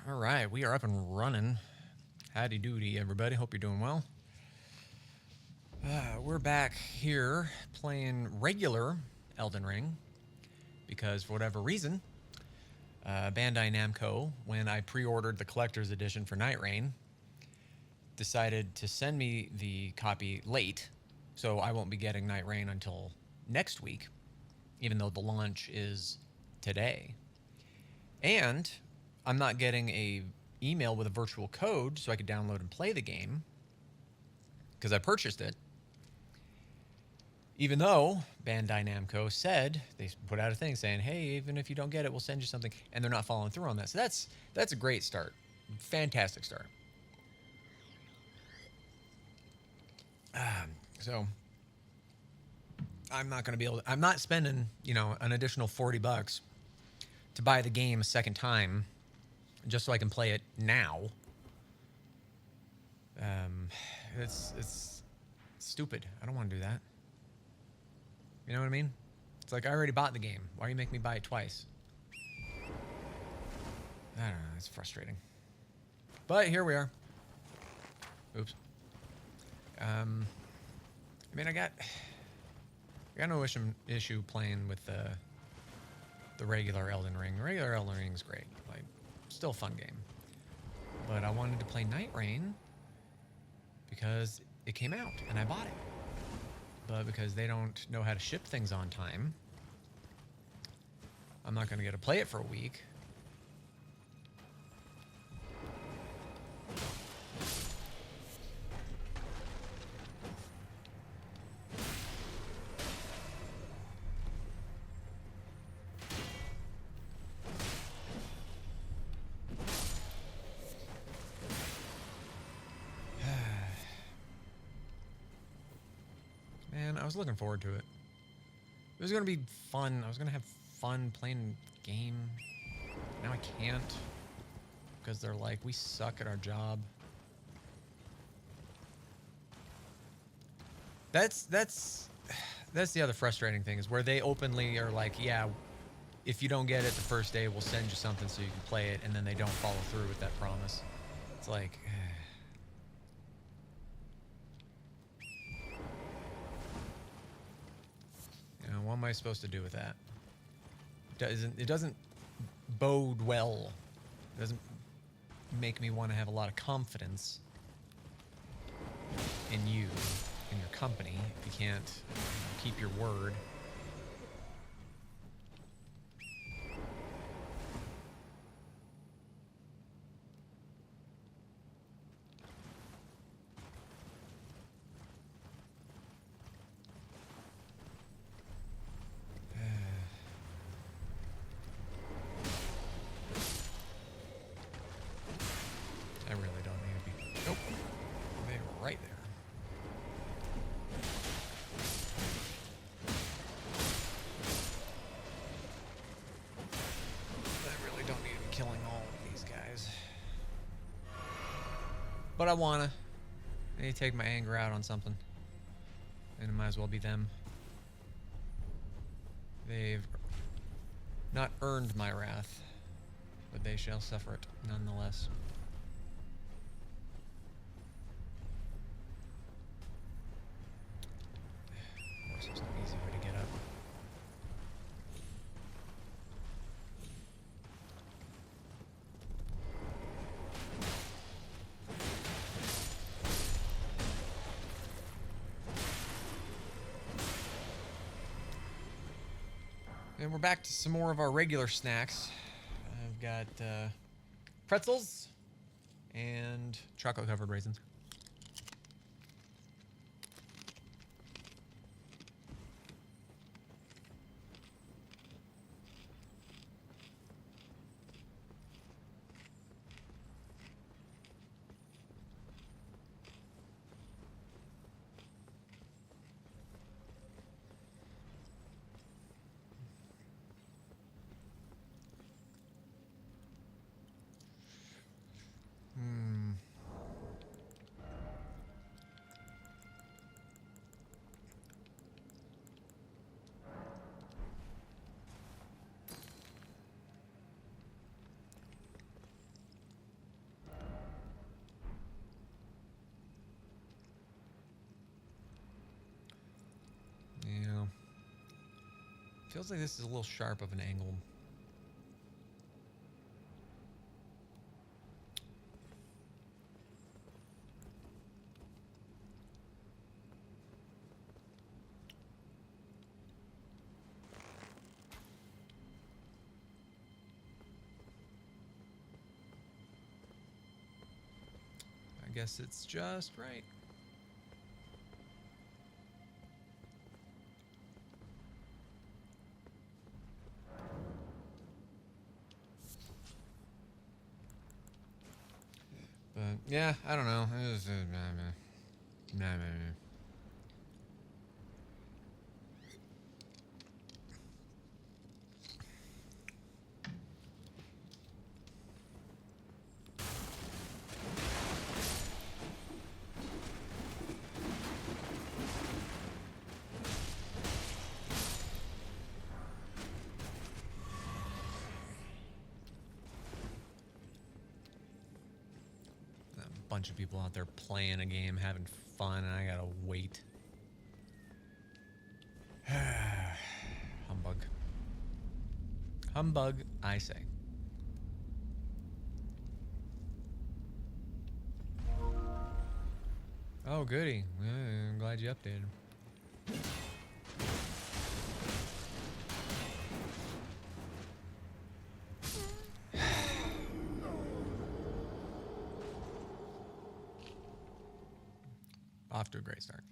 All right, we are up and running. Howdy doody, everybody. Hope you're doing well. We're back here playing regular Elden Ring because, for whatever reason, Bandai Namco, when I pre ordered the collector's edition for Night Rain, decided to send me the copy late, so I won't be getting Night Rain until next week, even though the launch is today. And I'm not getting a email with a virtual code so I could download and play the game because I purchased it. Even though Bandai Namco said, they put out a thing saying, hey, even if you don't get it, we'll send you something, and they're not following through on that. So that's a great start. Fantastic start. So I'm not going to be able to, I'm not spending, an additional $40 to buy the game a second time just so I can play it now. It's stupid. I don't want to do that. You know what I mean? It's like I already bought the game. Why do you make me buy it twice? I don't know. It's frustrating. But here we are. Oops. I mean, I got no issue playing with the regular Elden Ring. The regular Elden Ring is great. Like, still a fun game. But I wanted to play Night Rain because it came out and I bought it. But because they don't know how to ship things on time, I'm not going to get to play it for a week. Man, I was looking forward to it. It was going to be fun. I was going to have fun playing the game. Now I can't. Because they're like, we suck at our job. That's the other frustrating thing, is where they openly are like, yeah, if you don't get it the first day, we'll send you something so you can play it, and then they don't follow through with that promise. It's like... what am I supposed to do with that? It doesn't bode well. It doesn't make me want to have a lot of confidence in you, in your company, if you can't keep your word. But I need to take my anger out on something. And it might as well be them. They've not earned my wrath, but they shall suffer it nonetheless. Of course, there's no easy way to get up. And we're back to some more of our regular snacks. I've got pretzels and chocolate-covered raisins. Feels like this is a little sharp of an angle. I guess it's just right. But yeah, I don't know. It was, nah. Bunch of people out there playing a game, having fun, and I gotta wait. Humbug. Humbug, I say. Oh, goody. I'm glad you updated. Off to a great start.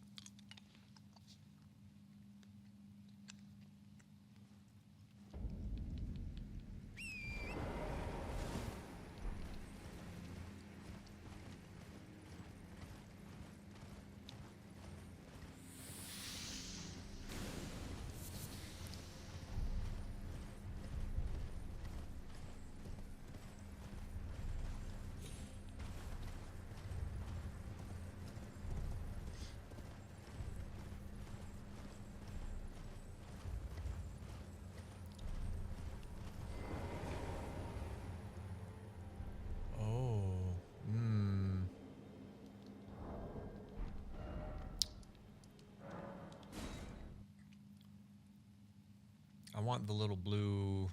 I want the little blue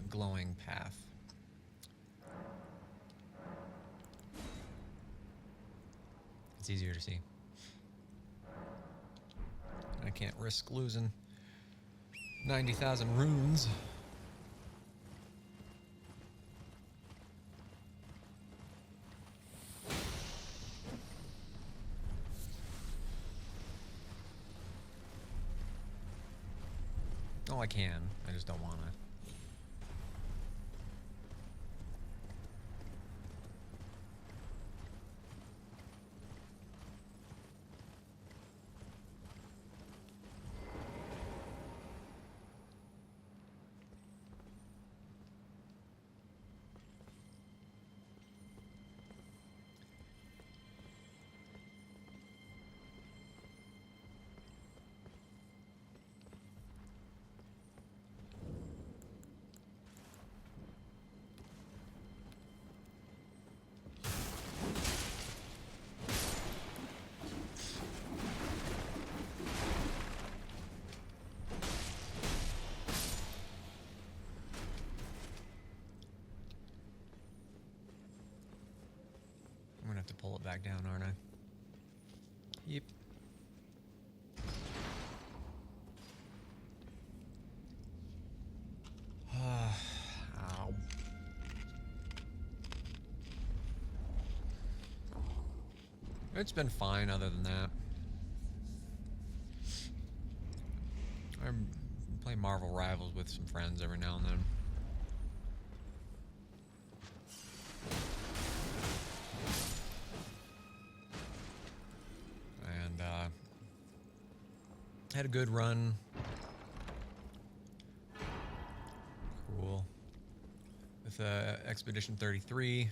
glowing path. It's easier to see. I can't risk losing 90,000 runes. Oh, I can. I just don't want to. Have to pull it back down, aren't I? Yep. Ow. It's been fine other than that. I play Marvel Rivals with some friends every now and then. Had a good run. Cool. With Expedition 33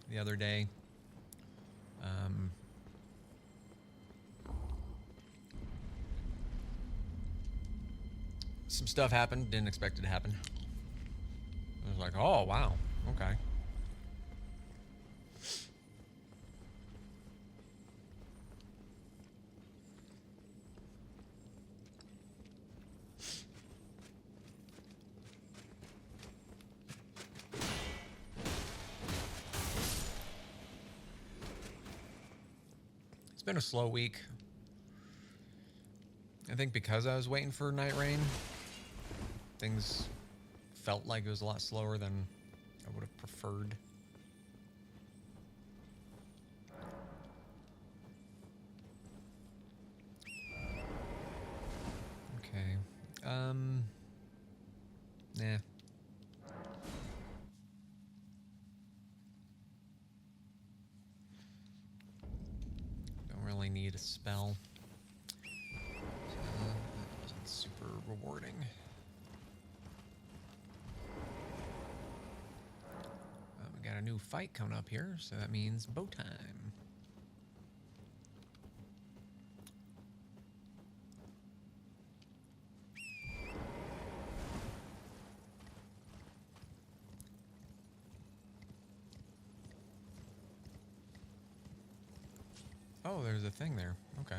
the other day. Some stuff happened. Didn't expect it to happen. I was like, oh, wow. Okay. been a slow week. I think because I was waiting for night rain, things felt like it was a lot slower than I would have preferred. Okay. Nah. Don't really need a spell. So that wasn't super rewarding. We got a new fight coming up here, so that means bow time. Oh, there's a thing there. Okay.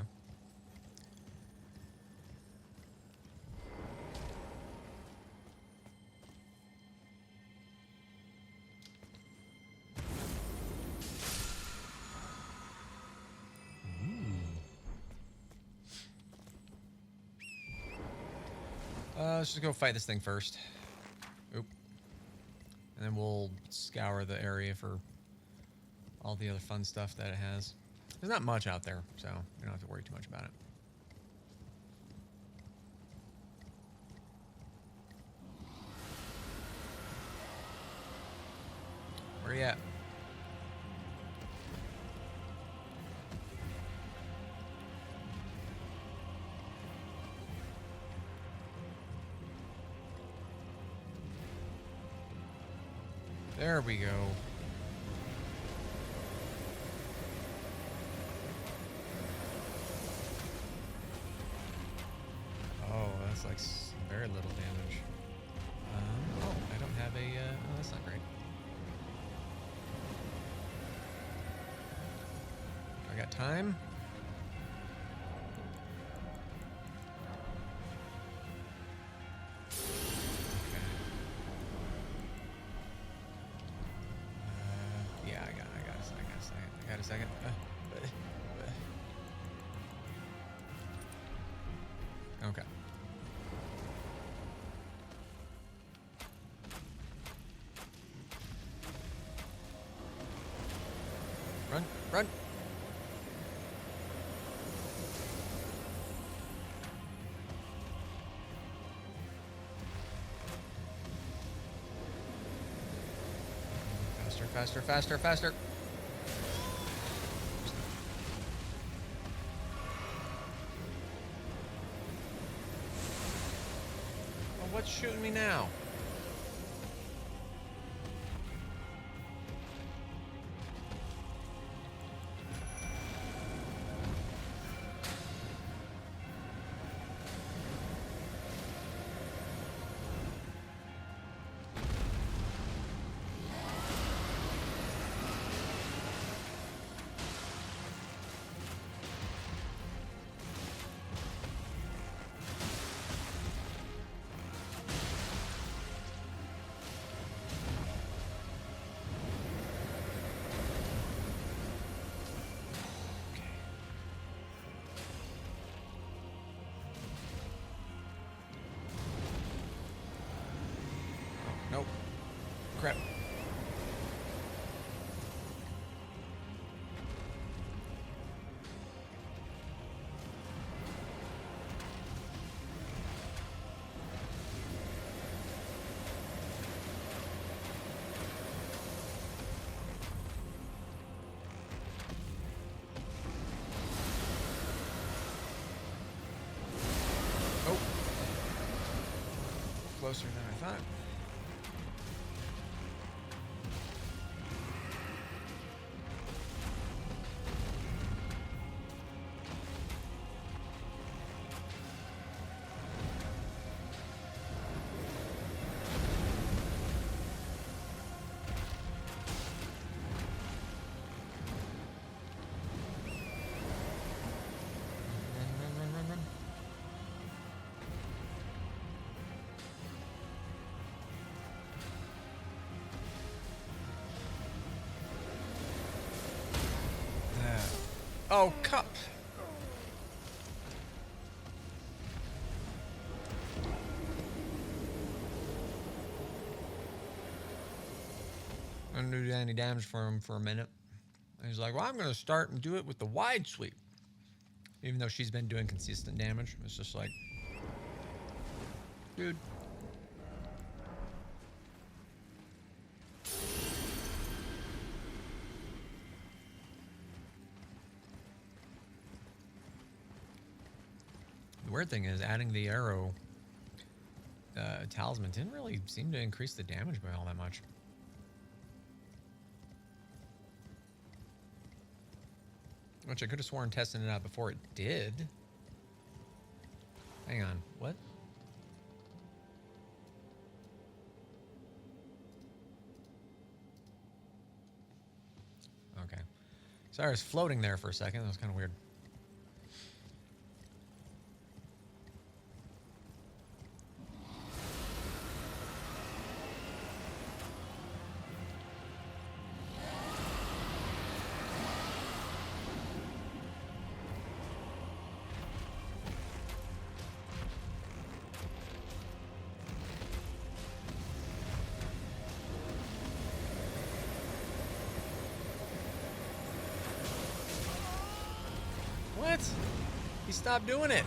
Let's just go fight this thing first. Oop. And then we'll scour the area for all the other fun stuff that it has. There's not much out there, so we don't have to worry too much about it. Where you at? There we go. Oh, that's like very little damage. Oh, I don't have a... oh, that's not great. I got time. I got a second. Okay. Run, run. Faster, faster, faster, faster. What's shooting me now? Nope. Crap. Oh. Closer than I thought. Oh, cup. I didn't do any damage for him for a minute. And he's like, well, I'm going to start and do it with the wide sweep. Even though she's been doing consistent damage. It's just like, dude. The weird thing is adding the arrow talisman didn't really seem to increase the damage by all that much. Which I could have sworn testing it out before it did. Hang on, what? Okay. Sorry, I was floating there for a second. That was kind of weird. What? He stopped doing it.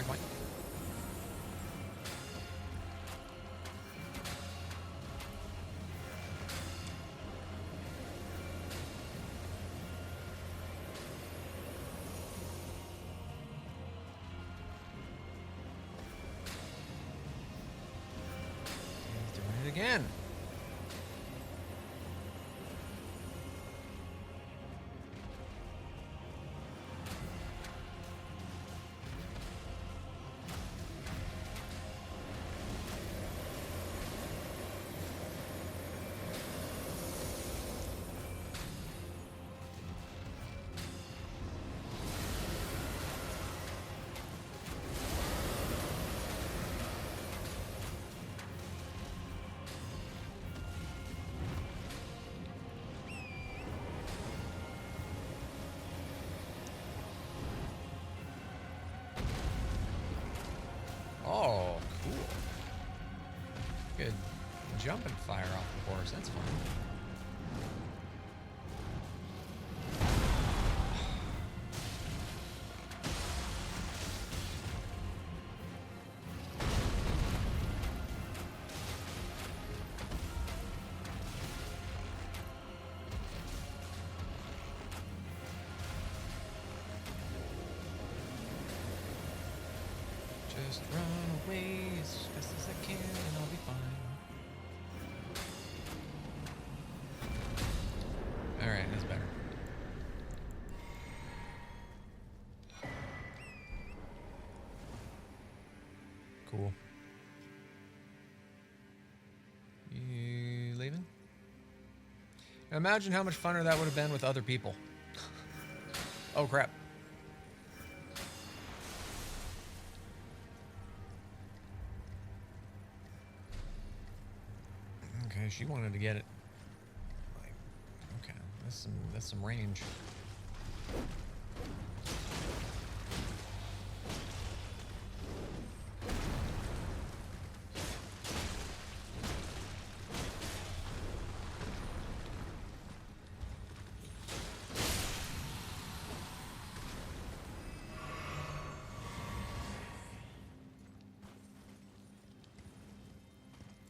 What? He's doing it again. Oh, cool. Good jump and fire off the horse. That's fun. Just run away as fast as I can and I'll be fine. Imagine how much funner that would have been with other people. Oh, crap. Okay, she wanted to get it. Like, okay, that's some range.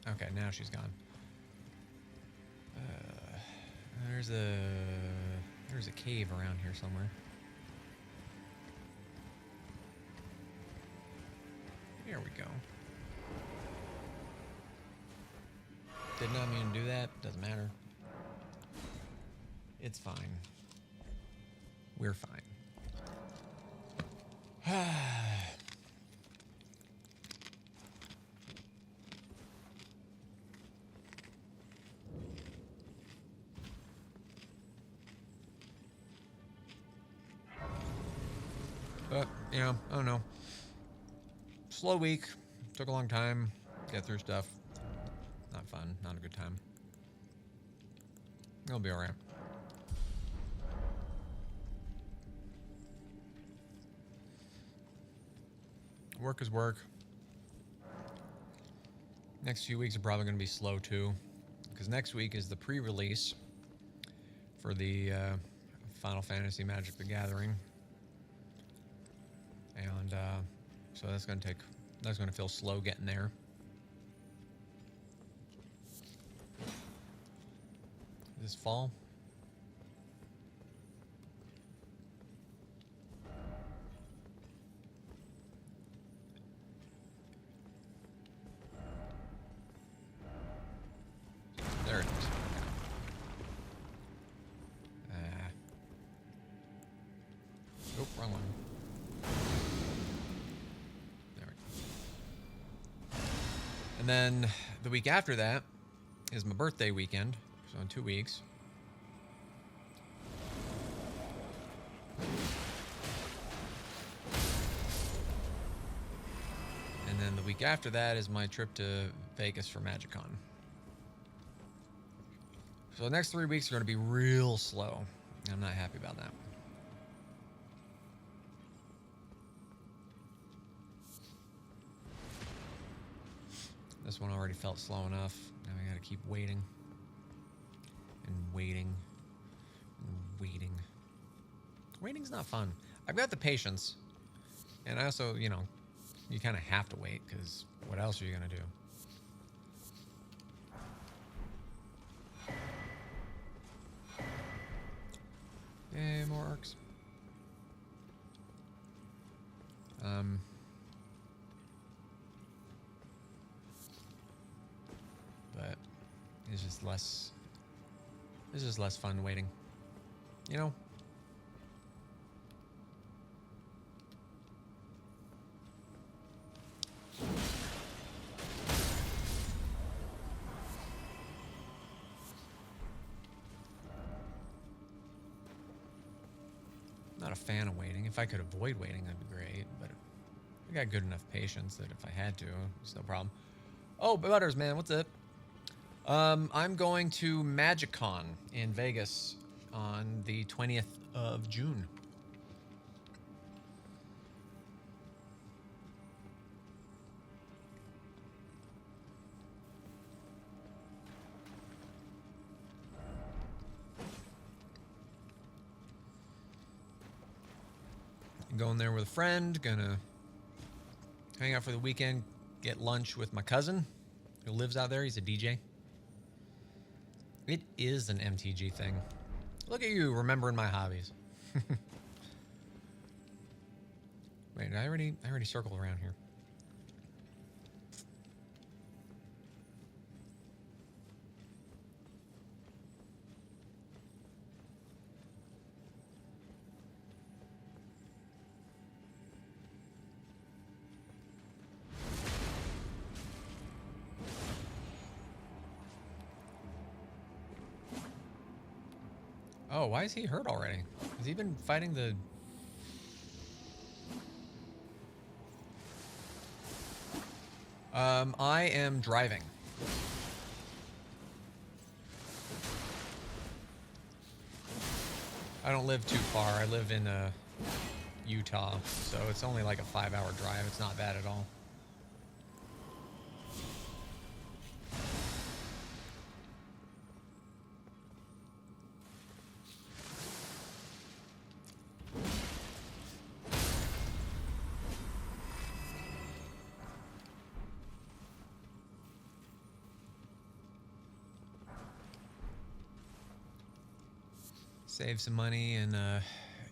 Okay, now she's gone. There's a cave around here somewhere. Here we go. Did not mean to do that. Doesn't matter. It's fine. We're fine. But, you know, I don't know. Slow week. Took a long time. Get through stuff. Not fun. Not a good time. It'll be alright. Work is work. Next few weeks are probably going to be slow too. Because next week is the pre-release for the Final Fantasy Magic the Gathering. And so that's going to feel slow getting there. Is this fall? There it is. Oh, wrong one. There we go. And then the week after that is my birthday weekend. So in 2 weeks. And then the week after that is my trip to Vegas for MagicCon. So the next 3 weeks are going to be real slow. I'm not happy about that. This one already felt slow enough. Now I got to keep waiting. And waiting. And waiting. Waiting's not fun. I've got the patience. And I also, you know, you kind of have to wait because what else are you going to do? Yay, more orcs. But it's just less fun waiting. You know? Not a fan of waiting. If I could avoid waiting, that'd be great. But I got good enough patience that if I had to, it's no problem. Oh, Butters, man, what's up? I'm going to MagicCon in Vegas on the 20th of June. Going there with a friend, gonna hang out for the weekend, get lunch with my cousin who lives out there. He's a DJ. It is an MTG thing. Look at you remembering my hobbies. Wait, I already circled around here. Oh, why is he hurt already? Has he been fighting the... I am driving. I don't live too far. I live in Utah, so it's only like a 5-hour drive. It's not bad at all. Save some money in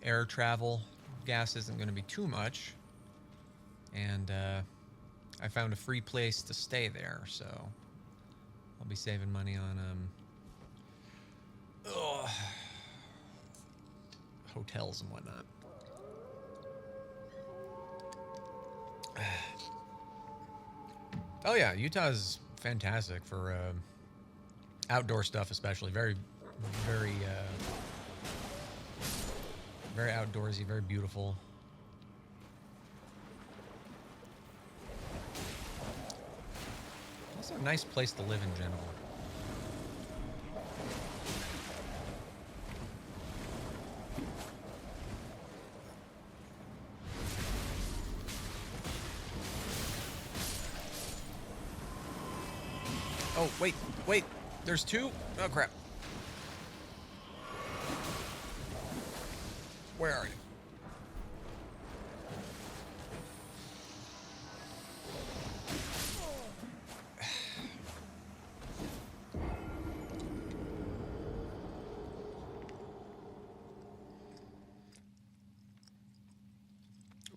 air travel. Gas isn't going to be too much. And I found a free place to stay there, so I'll be saving money on hotels and whatnot. Oh yeah, Utah is fantastic for outdoor stuff, especially. Very, very, very outdoorsy, very beautiful. Also a nice place to live in general. Oh, wait, there's two? Oh, crap. Where are you?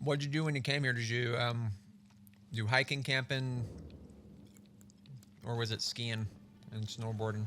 What'd you do when you came here? Did you do hiking, camping, or was it skiing and snowboarding?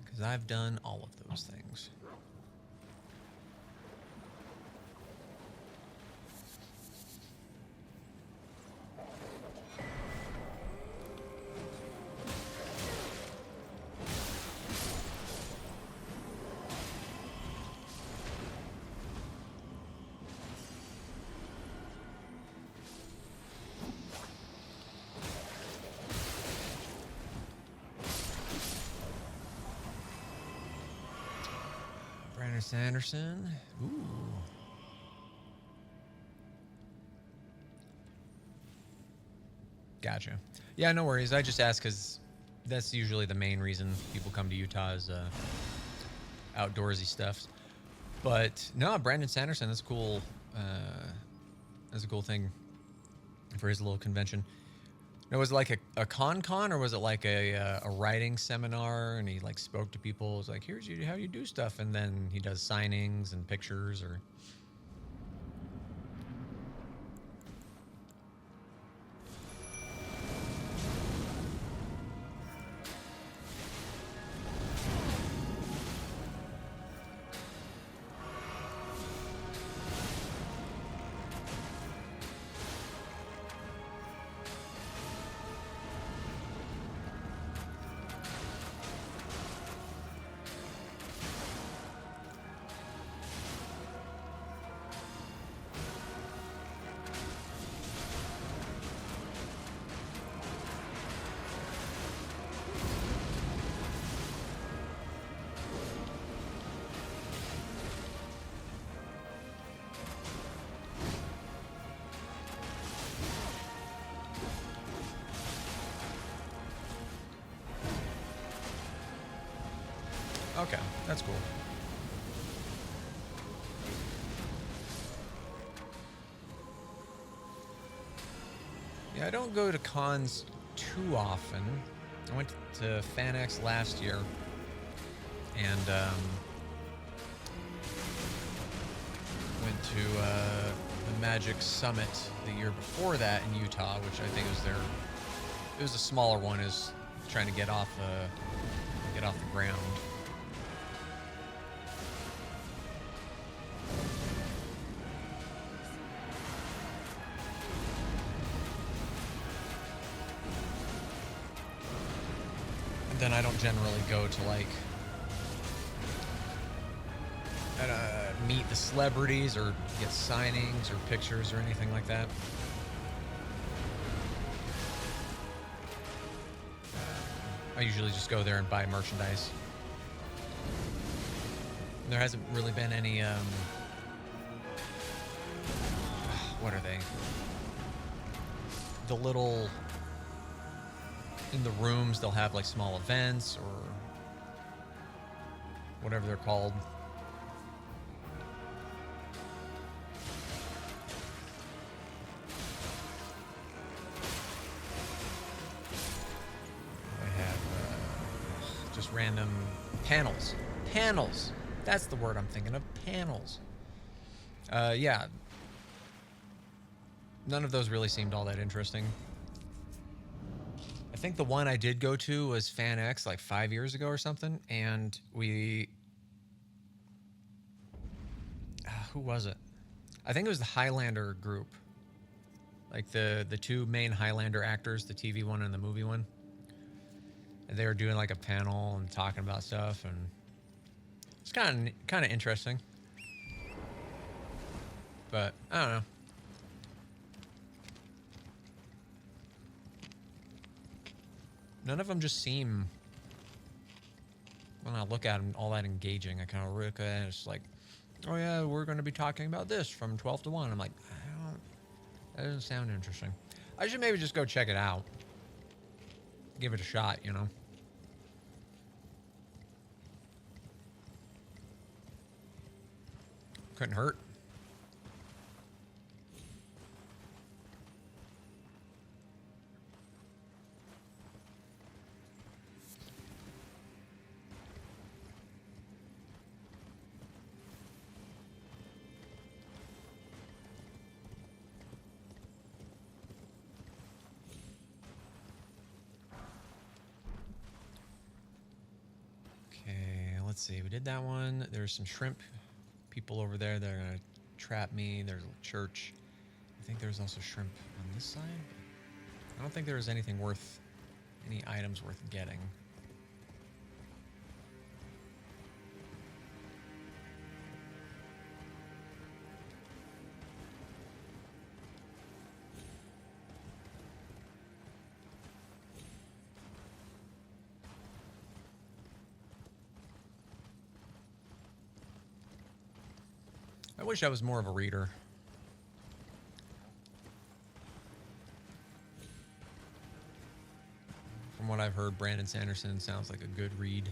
Because I've done all of those things. Sanderson. Ooh. Gotcha. Yeah, no worries. I just asked because that's usually the main reason people come to Utah is outdoorsy stuff. But no, Brandon Sanderson, that's cool. That's a cool thing for his little convention. Now, was it like a con, or was it like a writing seminar, and he like spoke to people? It was like, here's how you do stuff, and then he does signings and pictures, or... Okay, that's cool. Yeah, I don't go to cons too often. I went to FanX last year, and went to the Magic Summit the year before that in Utah, which I think was it was a smaller one, is trying to get off the ground. Then I don't generally go to like meet the celebrities or get signings or pictures or anything like that. I usually just go there and buy merchandise. There hasn't really been any what are they? The little, in the rooms, they'll have like small events or whatever they're called. I have just random panels. Panels! That's the word I'm thinking of. Panels. Yeah. None of those really seemed all that interesting. I think the one I did go to was FanX like 5 years ago or something, and we... who was it? I think it was the Highlander group. Like the two main Highlander actors, the TV one and the movie one. And they were doing like a panel and talking about stuff, and it's kind of interesting. But I don't know. None of them just seem, when I look at them, all that engaging. I kind of look at it and it's like, oh yeah, we're going to be talking about this from 12 to 1. I'm like, that doesn't sound interesting. I should maybe just go check it out. Give it a shot, you know? Couldn't hurt. Let's see, we did that one. There's some shrimp people over there that are going to trap me. There's a church. I think there's also shrimp on this side. I don't think there was anything worth, any items worth getting. I wish I was more of a reader. From what I've heard, Brandon Sanderson sounds like a good read.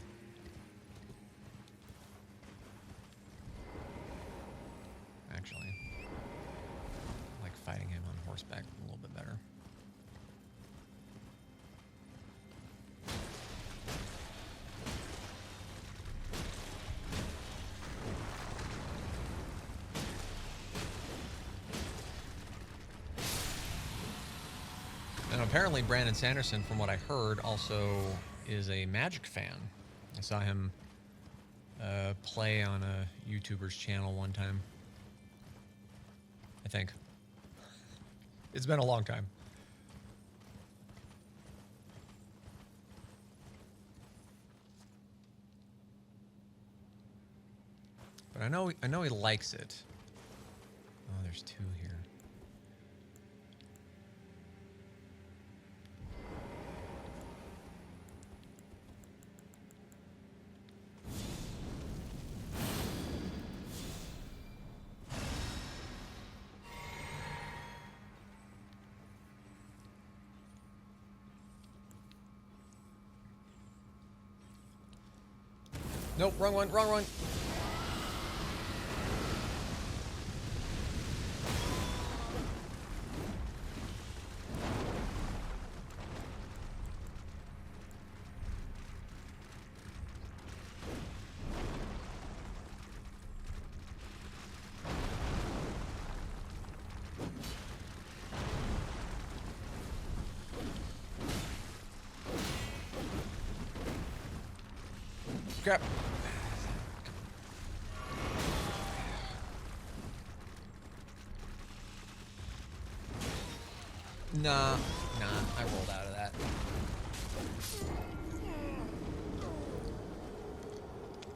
Actually, I like fighting him on horseback a little bit better. And apparently Brandon Sanderson, from what I heard, also is a Magic fan. I saw him play on a YouTuber's channel one time. I think. It's been a long time. But I know he likes it. Oh, there's two here. Nope, wrong one, wrong one. Crap. Nah, I rolled out of that.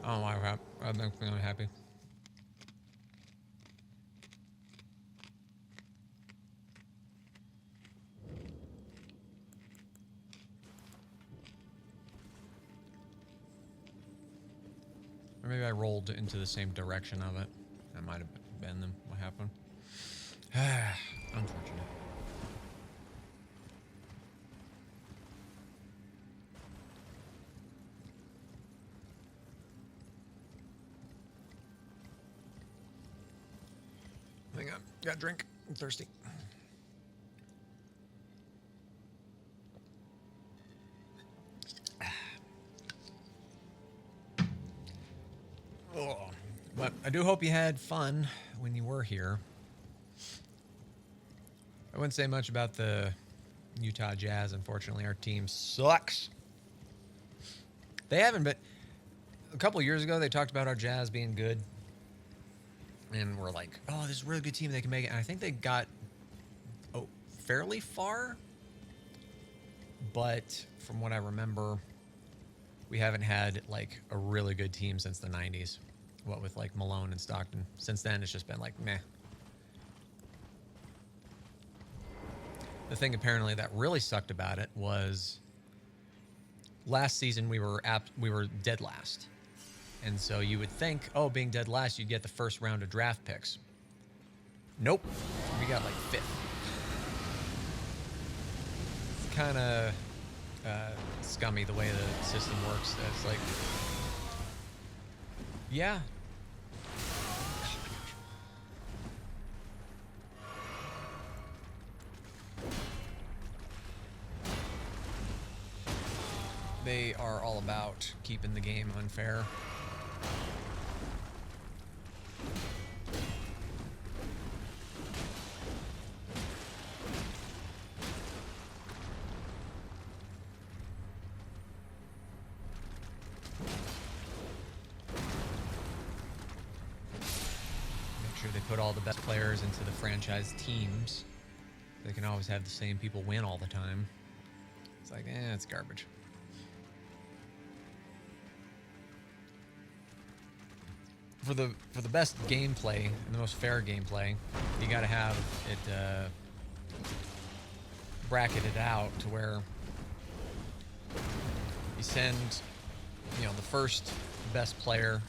Oh my crap. That makes me unhappy. Or maybe I rolled into the same direction of it. That might have been what happened. Unfortunate. Hang on. Got a drink. I'm thirsty. Oh. But I do hope you had fun when you were here. I wouldn't say much about the Utah Jazz. Unfortunately, our team sucks. They haven't been. A couple of years ago, they talked about our Jazz being good. And we're like, oh, this is a really good team. They can make it. And I think they got fairly far. But from what I remember, we haven't had like a really good team since the 90s. What with like Malone and Stockton. Since then, it's just been like, meh. The thing apparently that really sucked about it was last season we were dead last. And so you would think, oh, being dead last, you'd get the first round of draft picks. Nope. We got like fifth. It's kind of scummy the way the system works. It's like, yeah. They are all about keeping the game unfair. Make sure they put all the best players into the franchise teams. They can always have the same people win all the time. It's like, it's garbage. For the best gameplay and the most fair gameplay, you got to have it bracketed out to where you send, the first best player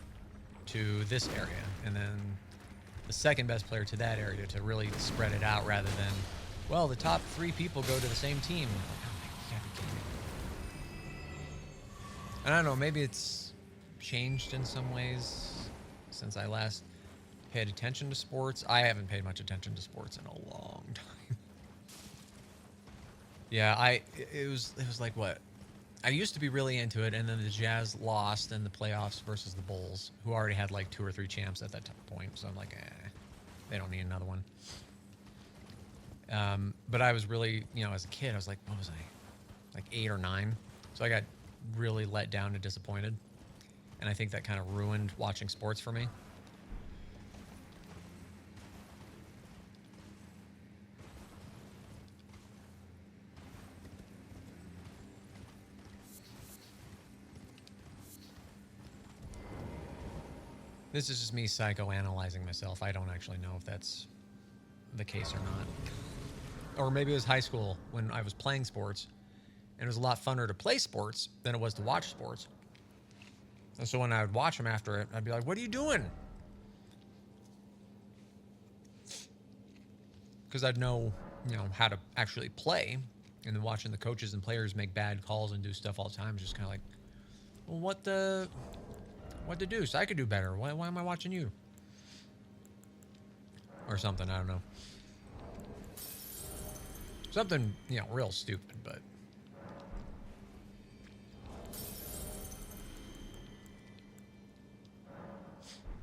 to this area, and then the second best player to that area to really spread it out rather than, well, the top 3 people go to the same team. And I don't know, maybe it's changed in some ways since I last paid attention to sports. I haven't paid much attention to sports in a long time. Yeah, it was like what? I used to be really into it, and then the Jazz lost in the playoffs versus the Bulls, who already had like 2 or 3 champs at that point. So I'm like, they don't need another one. But I was really, as a kid, I was like, what was I? Like 8 or 9. So I got really let down and disappointed. And I think that kind of ruined watching sports for me. This is just me psychoanalyzing myself. I don't actually know if that's the case or not. Or maybe it was high school when I was playing sports, and it was a lot funner to play sports than it was to watch sports. And so when I would watch them after it, I'd be like, what are you doing? Because I'd know, how to actually play. And then watching the coaches and players make bad calls and do stuff all the time is just kind of like, well, what to do? So I could do better. Why am I watching you? Or something, I don't know. Something, real stupid, but...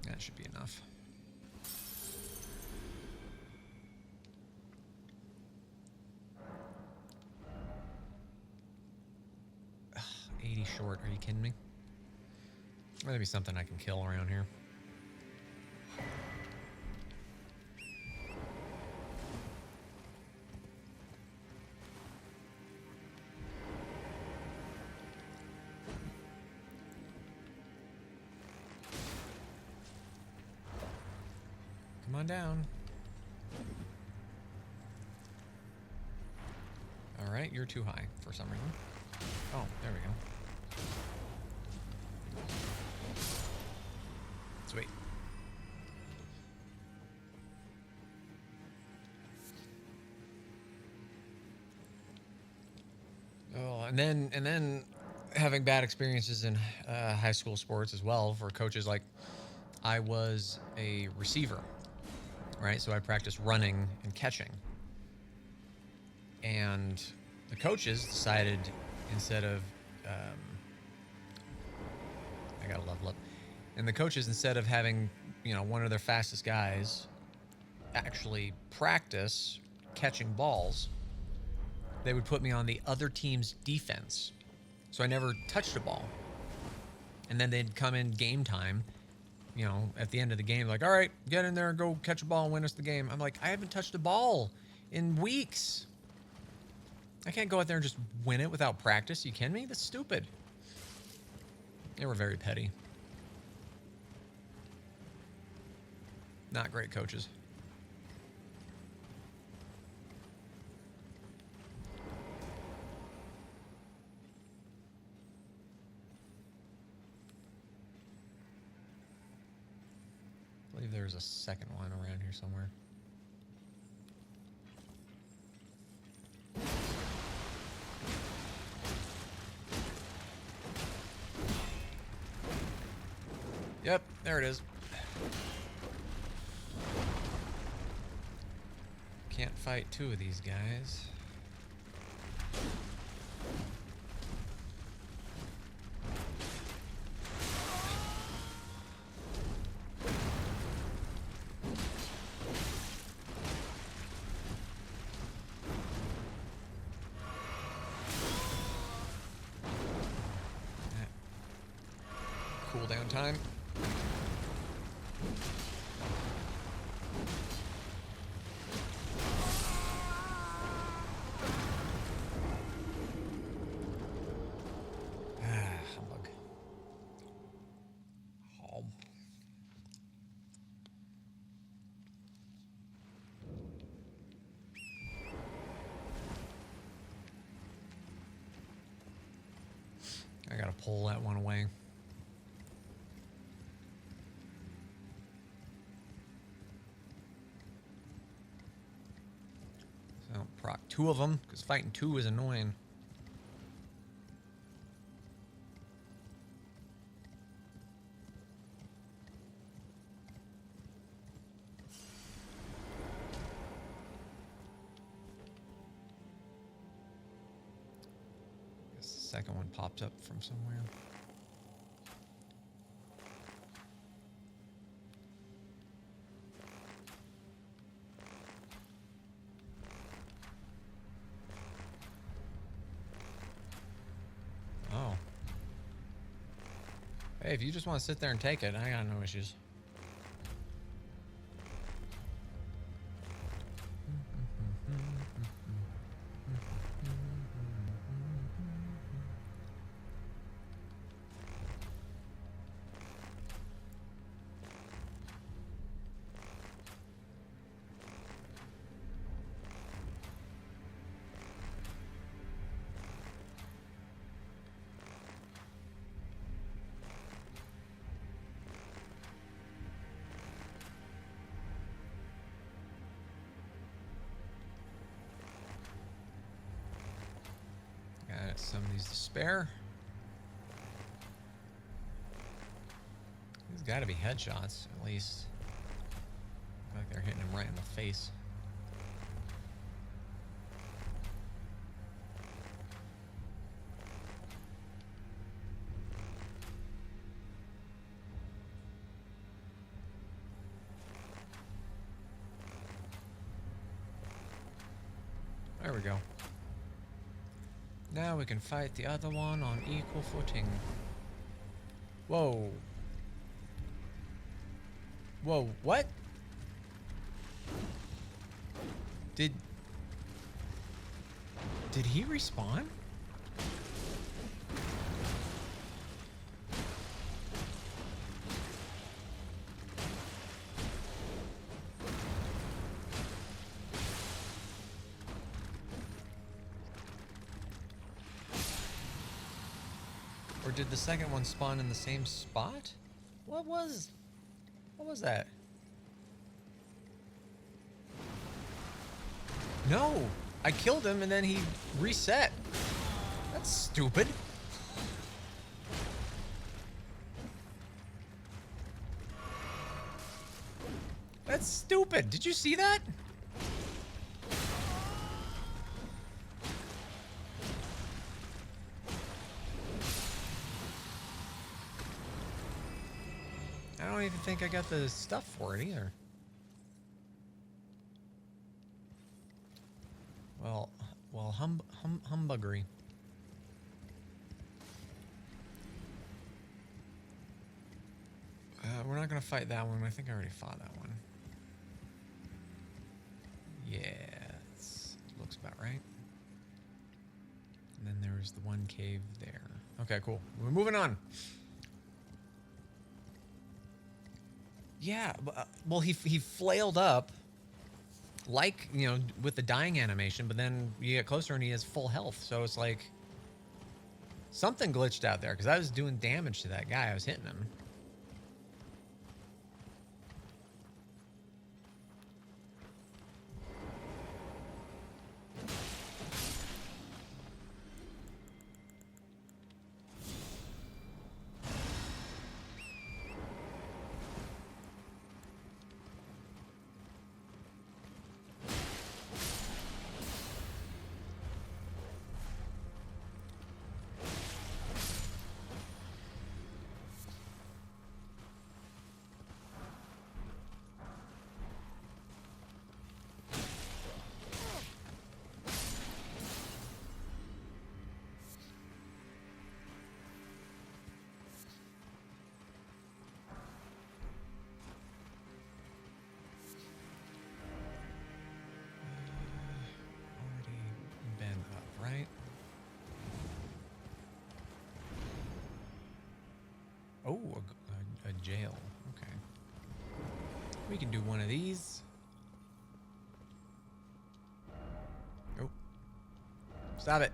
that should be enough. Ugh, 80 short, are you kidding me? Maybe something I can kill around here. Come on down. All right, you're too high for some reason. Oh, there we go. Sweet. Oh, and then having bad experiences in high school sports as well for coaches. Like, I was a receiver, right? So I practiced running and catching. And the coaches decided, instead of I gotta level up. And the coaches, instead of having, one of their fastest guys actually practice catching balls, they would put me on the other team's defense. So I never touched a ball. And then they'd come in game time, at the end of the game, like, all right, get in there and go catch a ball and win us the game. I'm like, I haven't touched a ball in weeks. I can't go out there and just win it without practice. You kidding me? That's stupid. They were very petty. Not great coaches. I believe there's a second one around here somewhere. Yep, there it is. Can't fight two of these guys. Cooldown time. Humbug. Oh. I gotta pull that one away. So proc 2 of them, because fighting 2 is annoying. Guess the second one popped up from somewhere. Oh. Hey, if you just want to sit there and take it, I got no issues. Got some of these to spare. These got to be headshots, at least. Like they're hitting him right in the face. There we go. Now we can fight the other one on equal footing. Whoa. Whoa, what? Did he respawn? Or did the second one spawn in the same spot? What was that? No, I killed him and then he reset. That's stupid. That's stupid. Did you see that? I don't even think I got the stuff for it either. Well, humbuggery. We're not gonna fight that one. I think I already fought that one. Yeah, looks about right. And then there was the one cave there. Okay, cool. We're moving on. Yeah, well, he flailed up, like, you know, with the dying animation, but then you get closer and he has full health. So it's like something glitched out there because I was doing damage to that guy. I was hitting him. Right? Oh, a jail. Okay. We can do one of these. Oh. Stop it.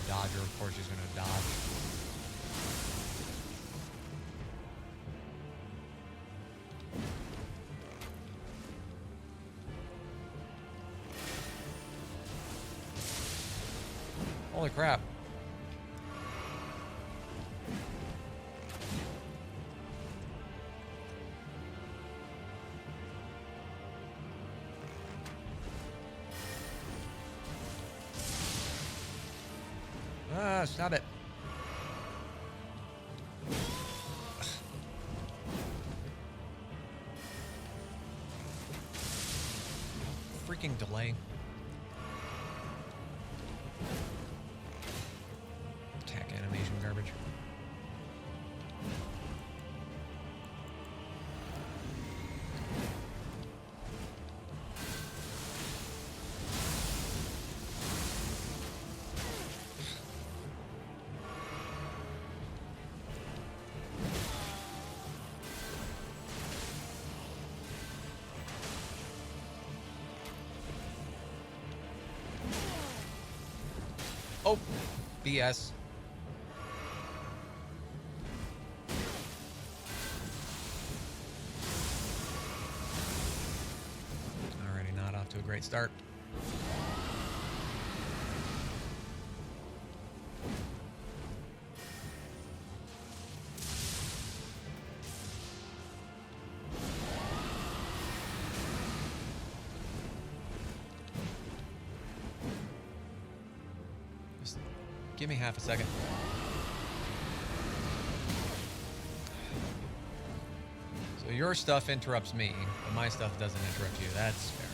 Dodger, of course, he's going to dodge. Holy crap. Ah, stop it. Freaking delay. Attack animation garbage. Oh, BS. Already not off to a great start. Just give me half a second. So your stuff interrupts me, but my stuff doesn't interrupt you. That's fair.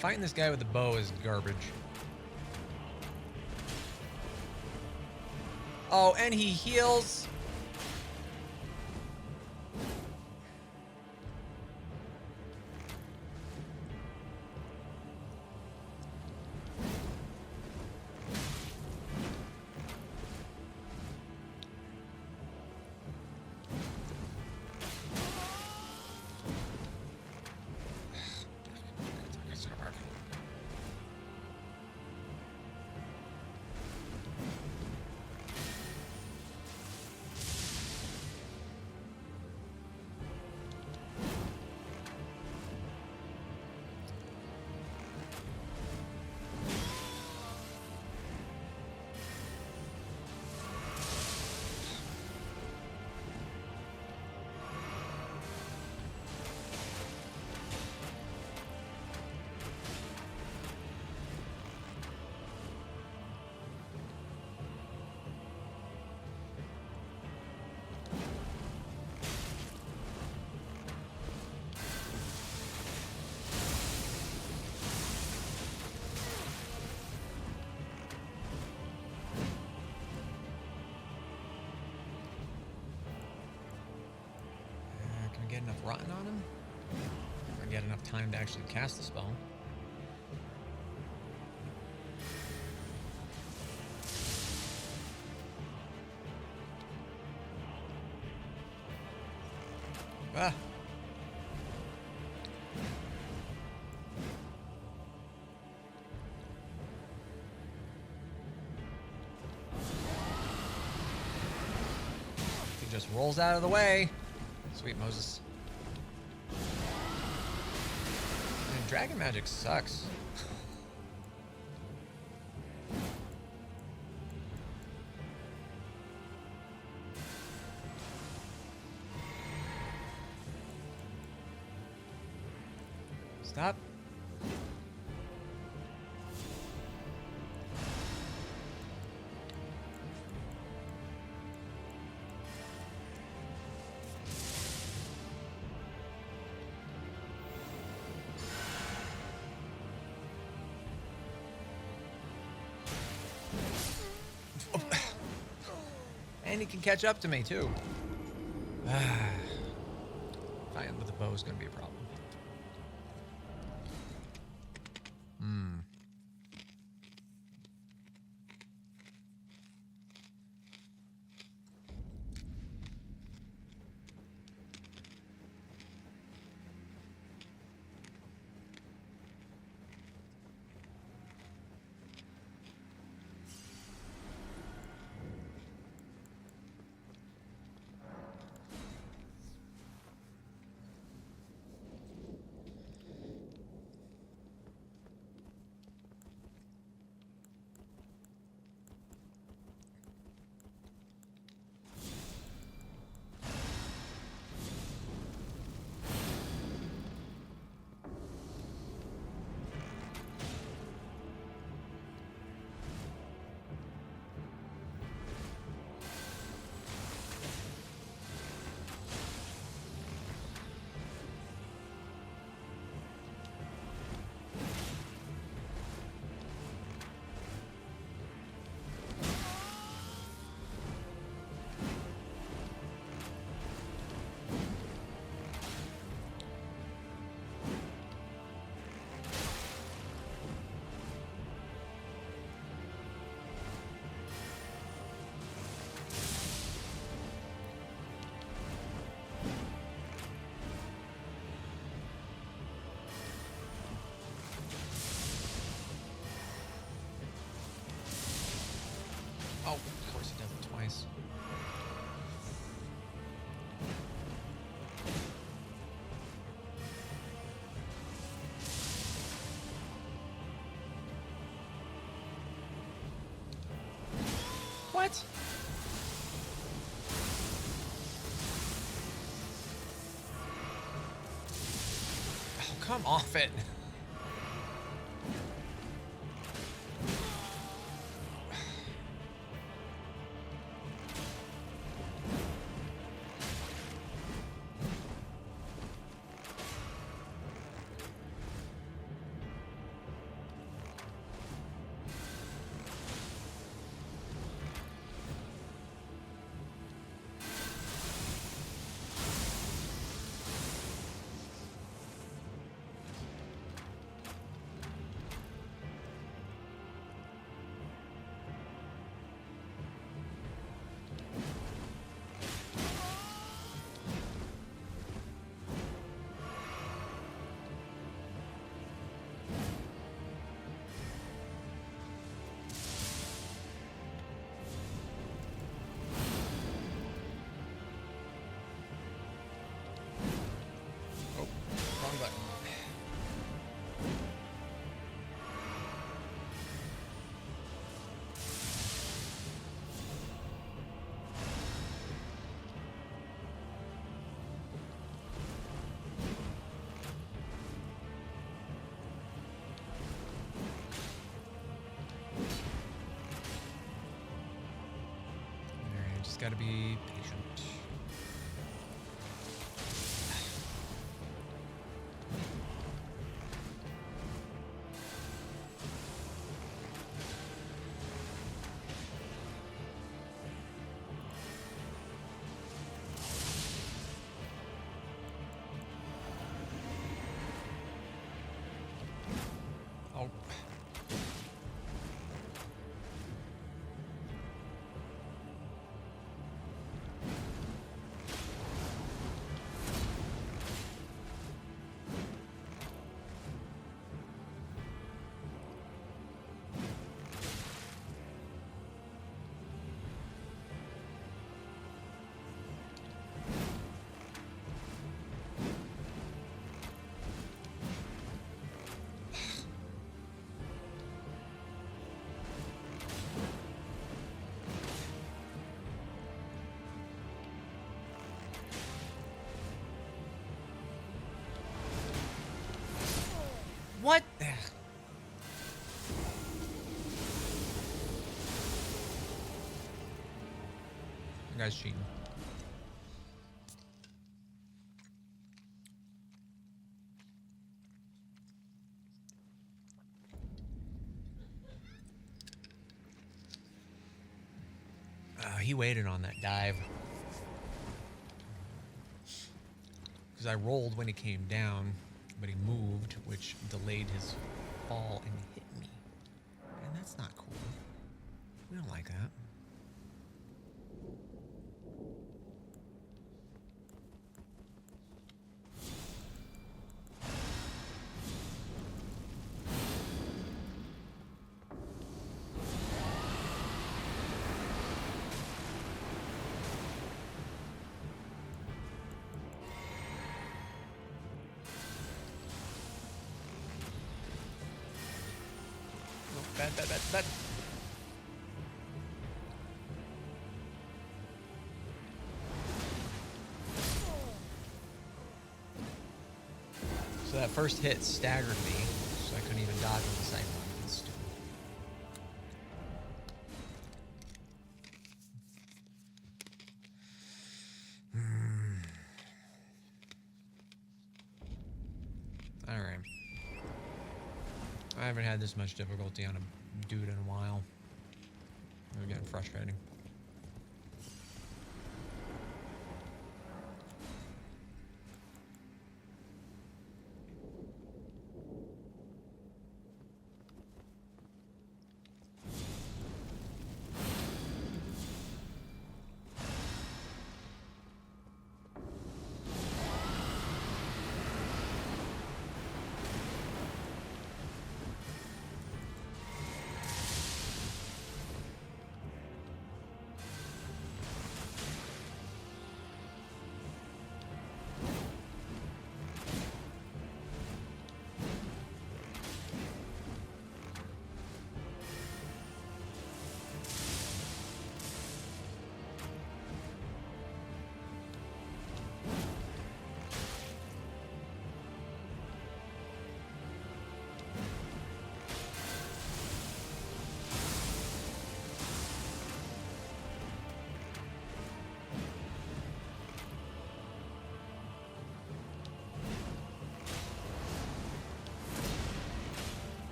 Fighting this guy with the bow is garbage. Oh, and he heals. Get enough rotten on him? Or get enough time to actually cast the spell? Ah! He just rolls out of the way. Sweet Moses. Man, dragon magic sucks. Stop. And he can catch up to me, too. Fighting with the bow is going to be a problem. Oh, of course it does it twice. What? Oh, come off it. Wrong button. Alright, just gotta be patient. Oh. What? You guys cheating. He waited on that dive. Because I rolled when he came down, but he moved, which delayed his fall and hit me. And that's not cool. We don't like that. Bad. So that first hit staggered me, so I couldn't even dodge with the second one. It's stupid. Alright. I haven't had this much difficulty on a dude in a while. It was getting frustrating.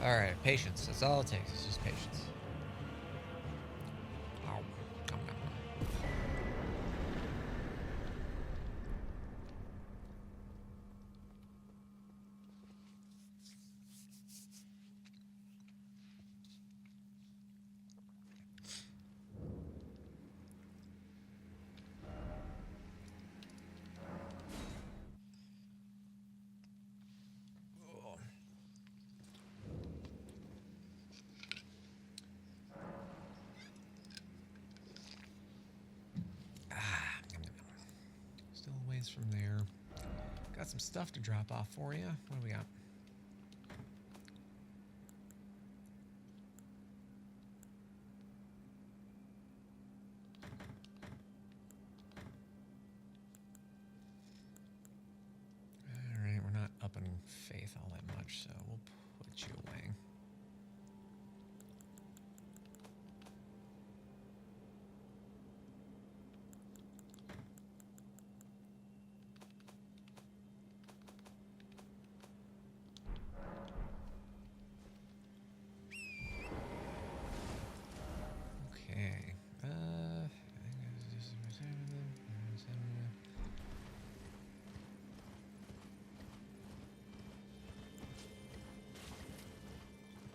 Alright, patience. That's all it takes. It's just patience. Ow. Nom, nom, nom. Still a ways from there. Got some stuff to drop off for you. What do we got? Alright, we're not up in faith all that much, so we'll put you away. Okay.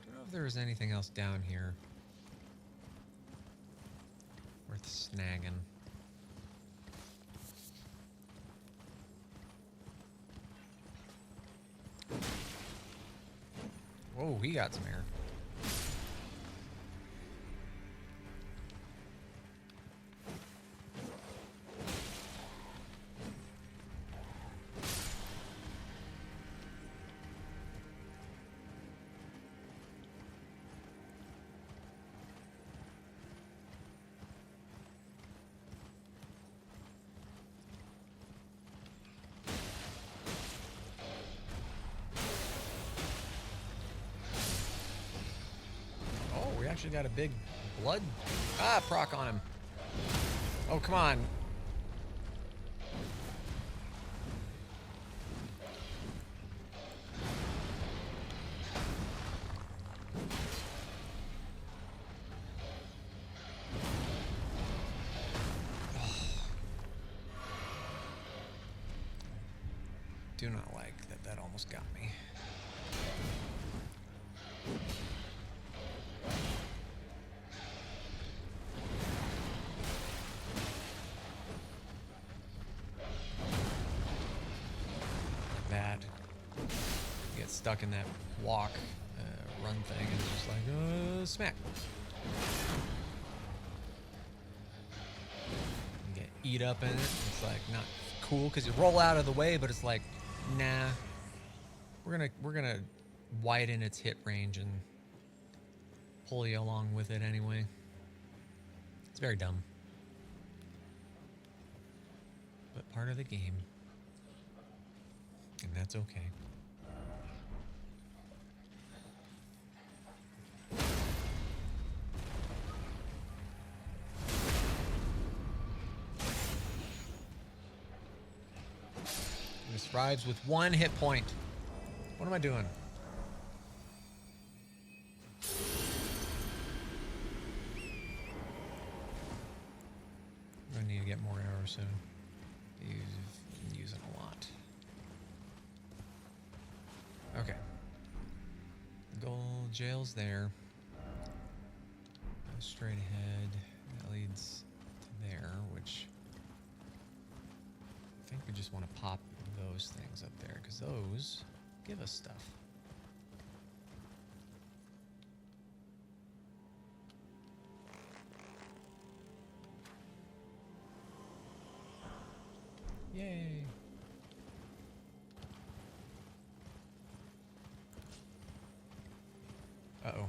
Don't know if there was anything else down here worth snagging. Whoa, he got some air. Actually got a big blood proc on him. Oh, come on. Do not like that. That almost got me. Stuck in that walk run thing and just like smack. You get eat up in it. It's like not cool because you roll out of the way, but it's like, nah. We're gonna widen its hit range and pull you along with it anyway. It's very dumb, but part of the game, and that's okay. Thrives with 1 hit point. What am I doing? I need to get more arrows soon. Using a lot. Okay. Gold jail's there. Go straight ahead. That leads to there, which I think we just want to pop those things up there because those give us stuff. Yay! Uh-oh.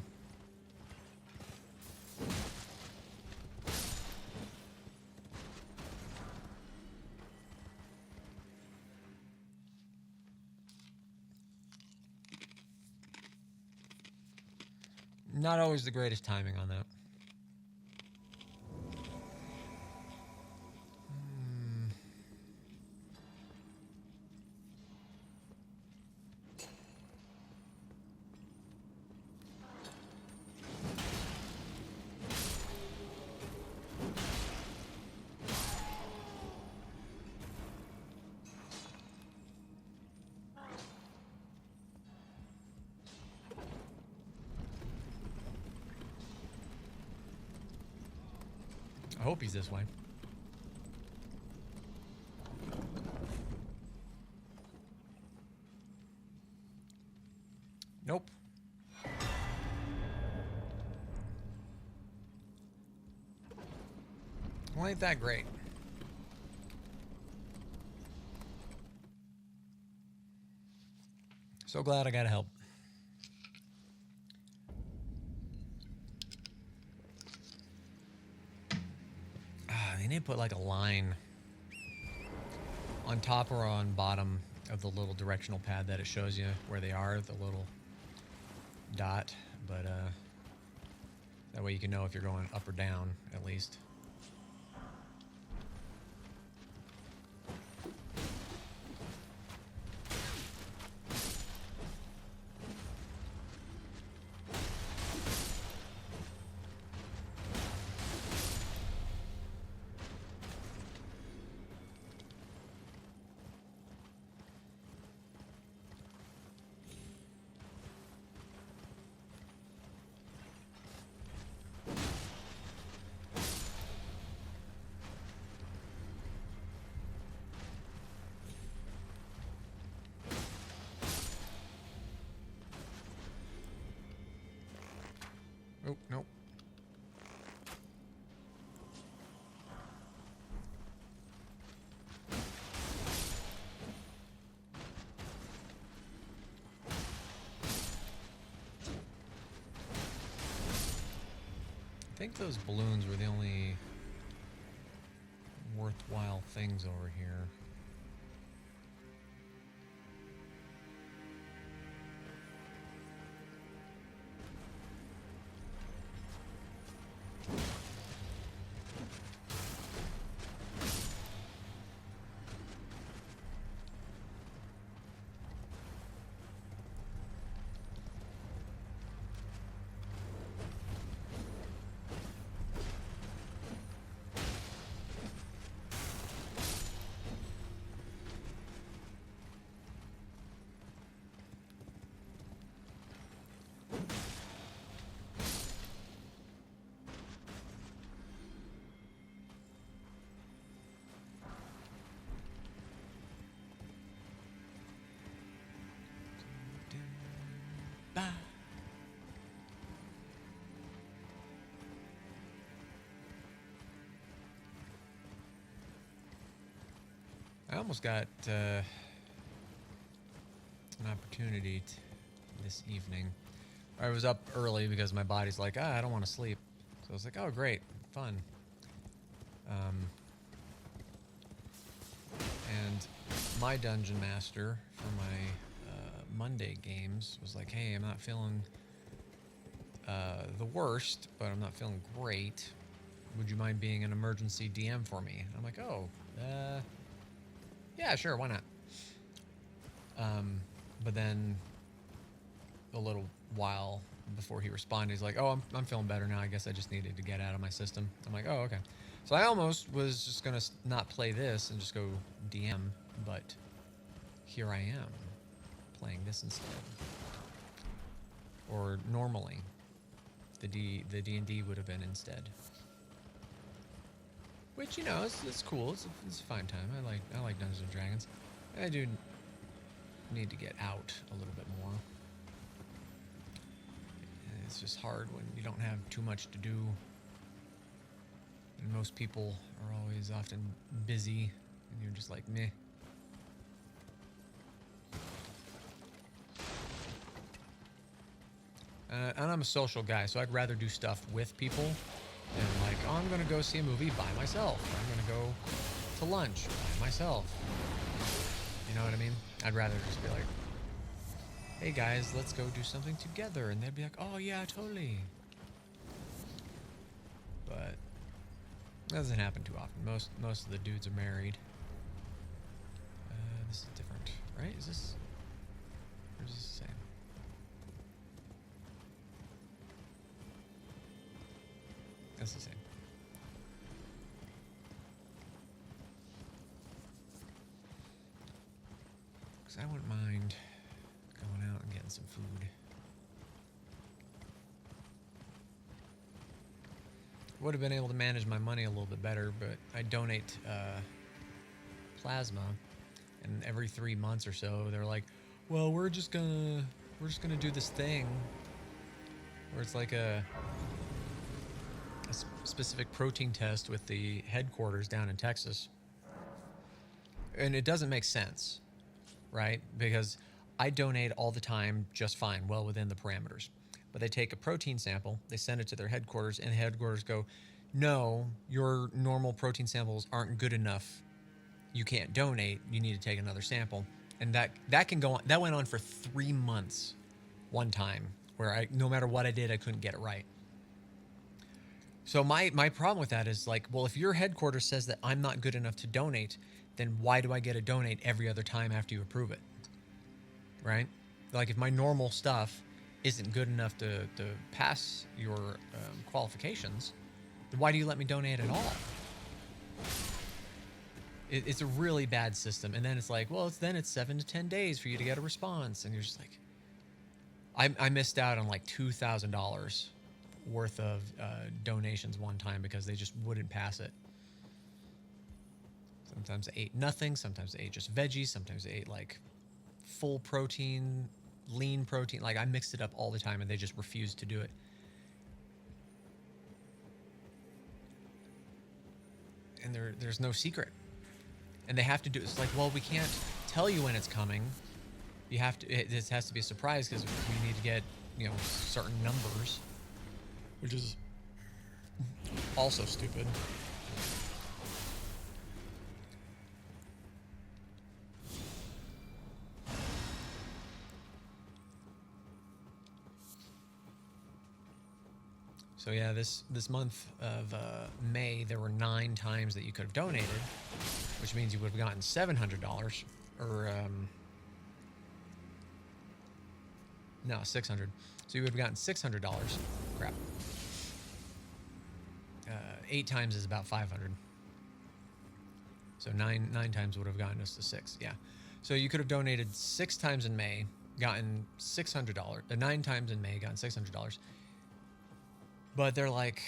Not always the greatest timing on that. I hope he's this way. Nope. Well, ain't that great. So glad I got help. They need to put like a line on top or on bottom of the little directional pad that it shows you where they are, the little dot, but that way you can know if you're going up or down at least. Oh, nope. I think those balloons were the only worthwhile things over here. I almost got an opportunity this evening. I was up early because my body's like, I don't want to sleep. So I was like, oh, great, fun. And my dungeon master for my Monday games was like, hey, I'm not feeling the worst, but I'm not feeling great. Would you mind being an emergency DM for me? I'm like, oh, yeah, sure, why not? But then a little while before he responded, he's like, oh, I'm feeling better now. I guess I just needed to get out of my system. I'm like, oh, okay. So I almost was just going to not play this and just go DM, but here I am playing this instead. Or normally, the D&D would have been instead. Which, you know, it's cool. It's a fine time. I like Dungeons and Dragons. I do need to get out a little bit more. It's just hard when you don't have too much to do. And most people are always often busy, and you're just like, meh. And I'm a social guy, so I'd rather do stuff with people than like, oh, I'm going to go see a movie by myself. Or I'm going to go to lunch by myself. You know what I mean? I'd rather just be like, hey guys, let's go do something together. And they'd be like, oh yeah, totally. But it doesn't happen too often. Most of the dudes are married. This is different, right? Is this, or is this the same? That's the same. Because I wouldn't mind going out and getting some food. would have been able to manage my money a little bit better, but I donate plasma, and every 3 months or so, they're like, "Well, we're just gonna do this thing where it's like a specific protein test with the headquarters down in Texas," and it doesn't make sense, right? Because I donate all the time just fine, well within the parameters. But they take a protein sample, they send it to their headquarters, and the headquarters go, "No, your normal protein samples aren't good enough. You can't donate. You need to take another sample." And that can go on. That went on for 3 months one time, where no matter what I did, I couldn't get it right. So my problem with that is like, well, if your headquarters says that I'm not good enough to donate, then why do I get to donate every other time after you approve it? Right? Like, if my normal stuff isn't good enough to pass your qualifications, then why do you let me donate at all? It's a really bad system. And then it's like, well, it's 7 to 10 days for you to get a response. And you're just like, I missed out on like $2,000 worth of donations one time because they just wouldn't pass it. Sometimes they ate nothing. Sometimes they ate just veggies. Sometimes they ate like full protein, lean protein. Like, I mixed it up all the time and they just refused to do it. And there's no secret. And they have to do it. It's like, well, we can't tell you when it's coming. You have to, this has to be a surprise because we need to get, certain numbers, which is also stupid. So yeah, this month of May, there were 9 times that you could have donated, which means you would have gotten $700, or no, $600. So you would have gotten $600. Crap. 8 times is about 500. So nine times would have gotten us to 6. Yeah. So you could have donated 6 times in May, gotten $600. 9 times in May, gotten $600. But they're like,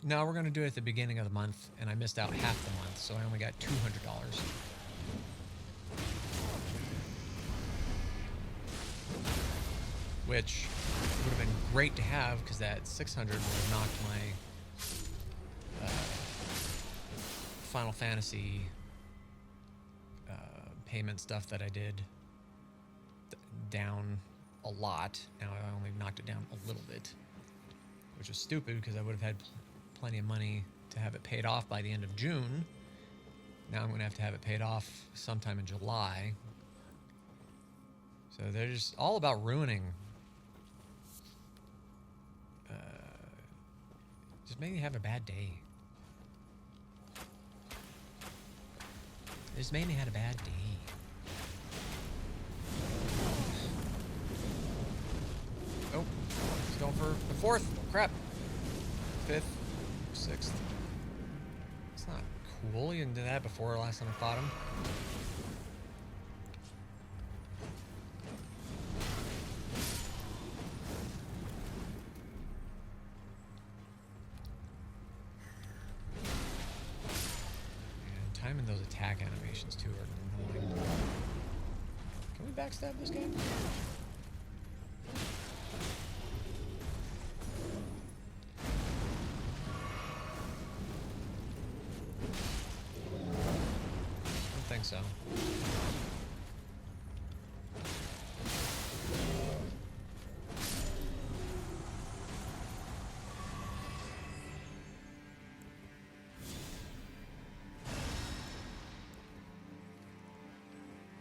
no, we're going to do it at the beginning of the month, and I missed out half the month, so I only got $200. Which would have been great to have, because that 600 would have knocked my Final Fantasy payment stuff that I did down a lot. Now I only knocked it down a little bit, which was stupid because I would have had plenty of money to have it paid off by the end of June. Now I'm going to have it paid off sometime in July. So they're just all about ruining. Just make me have a bad day. It just made me have a bad day. Oh, he's going for the 4th. Crap. 5th, 6th. It's not cool. You didn't do that before last time I fought him. And timing those attack animations too are annoying. Can we backstab this game?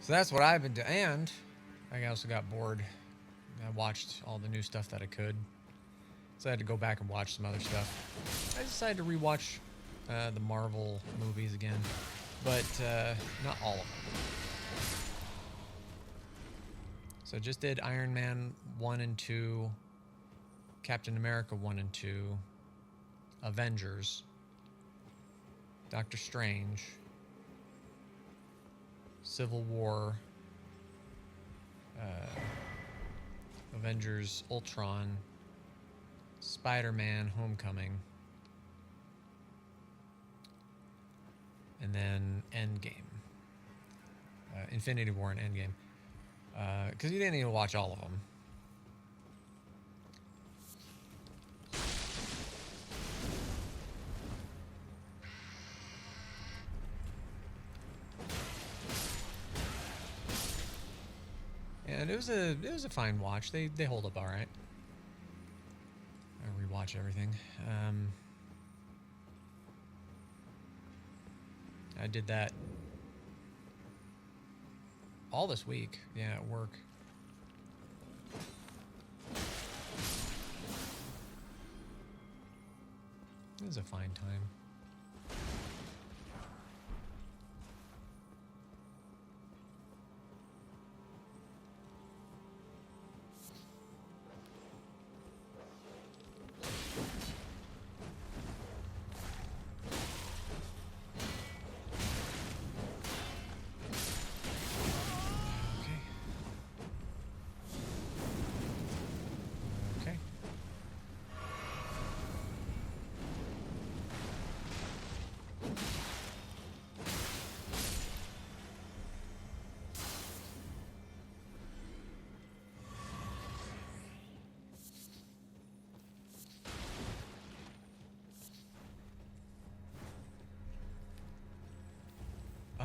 So that's what I've been doing, and I also got bored. I watched all the new stuff that I could, so I had to go back and watch some other stuff. I decided to rewatch the Marvel movies again. But not all of them. So just did Iron Man 1 and 2, Captain America 1 and 2, Avengers, Doctor Strange, Civil War, Avengers Ultron, Spider-Man Homecoming, and then Endgame. Infinity War and Endgame. Because you didn't even watch all of them. And it was a fine watch. They hold up all right. I rewatch everything. I did that all this week. Yeah, at work. It was a fine time. Okay.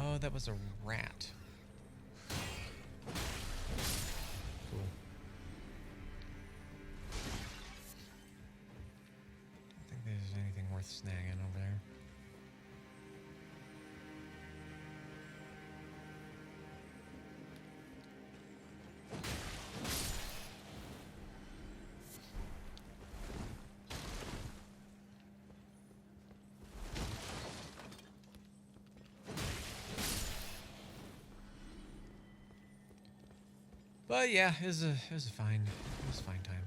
Oh, that was a rat. Cool. I don't think there's anything worth snagging over there. But yeah, it was a fine time.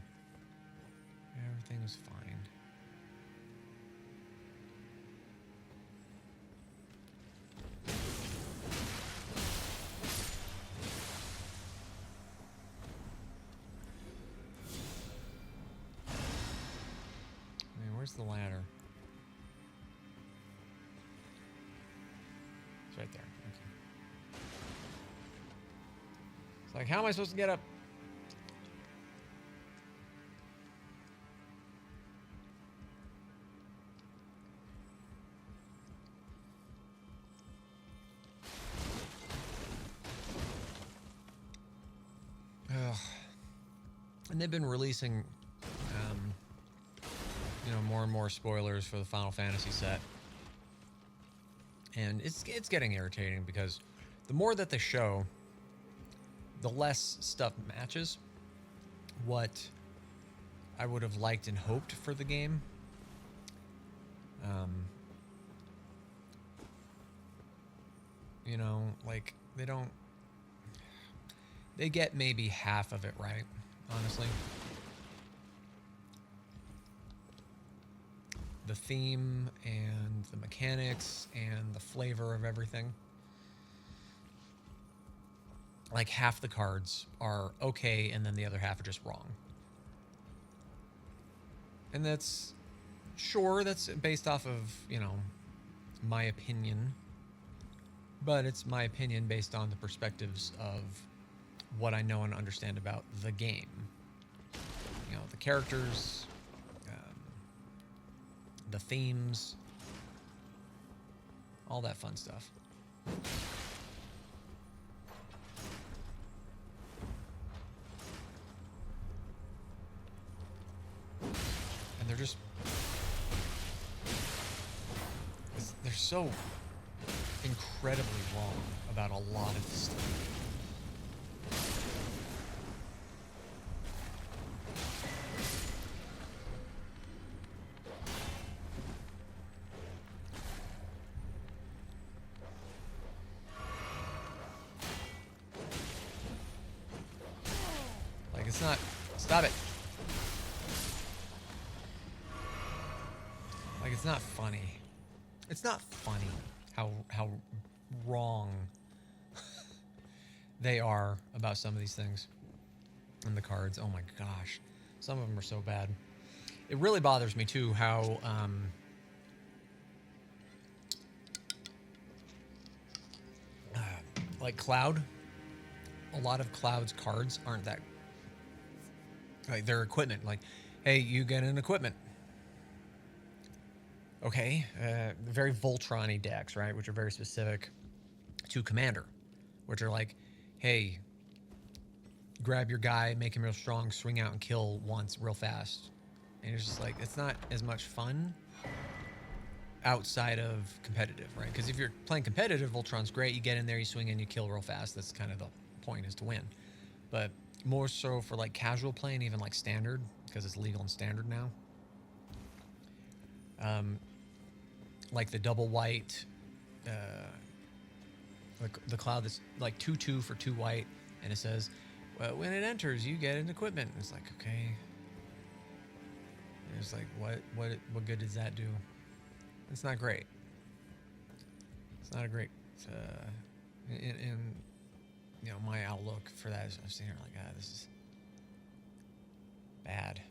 Everything was fine. I mean, where's the ladder? It's right there. Okay. It's like, how am I supposed to get up? Ugh. And they've been releasing, more and more spoilers for the Final Fantasy set. And it's getting irritating because the more that they show, the less stuff matches what I would have liked and hoped for the game. Like they get maybe half of it right, honestly. The theme and the mechanics and the flavor of everything. Like half the cards are okay and then the other half are just wrong. And that's based off of, my opinion. But it's my opinion based on the perspectives of what I know and understand about the game. The characters, the themes, all that fun stuff. And they're so incredibly wrong about a lot of this stuff. Like, it's not... Stop it! Like, it's not funny. It's not funny how wrong they are about some of these things. And the cards, oh my gosh. Some of them are so bad. It really bothers me, too, how... like Cloud, a lot of Cloud's cards aren't that, like, their equipment. Like, hey, you get an equipment. Okay, very Voltron-y decks, right? Which are very specific to Commander, which are like, hey, grab your guy, make him real strong, swing out and kill once real fast. And it's just like, it's not as much fun outside of competitive, right? Because if you're playing competitive, Voltron's great. You get in there, you swing in, you kill real fast. That's kind of the point, is to win. But more so for like casual play and even like standard, because it's legal in standard now. Like the double white, the Cloud that's like 2/2 for 2 white, and it says, well, when it enters, you get an equipment. And it's like, okay. And it's like, what good does that do? It's not great. It's not a great, in you know, my outlook for that is, I'm sitting here like, this is bad.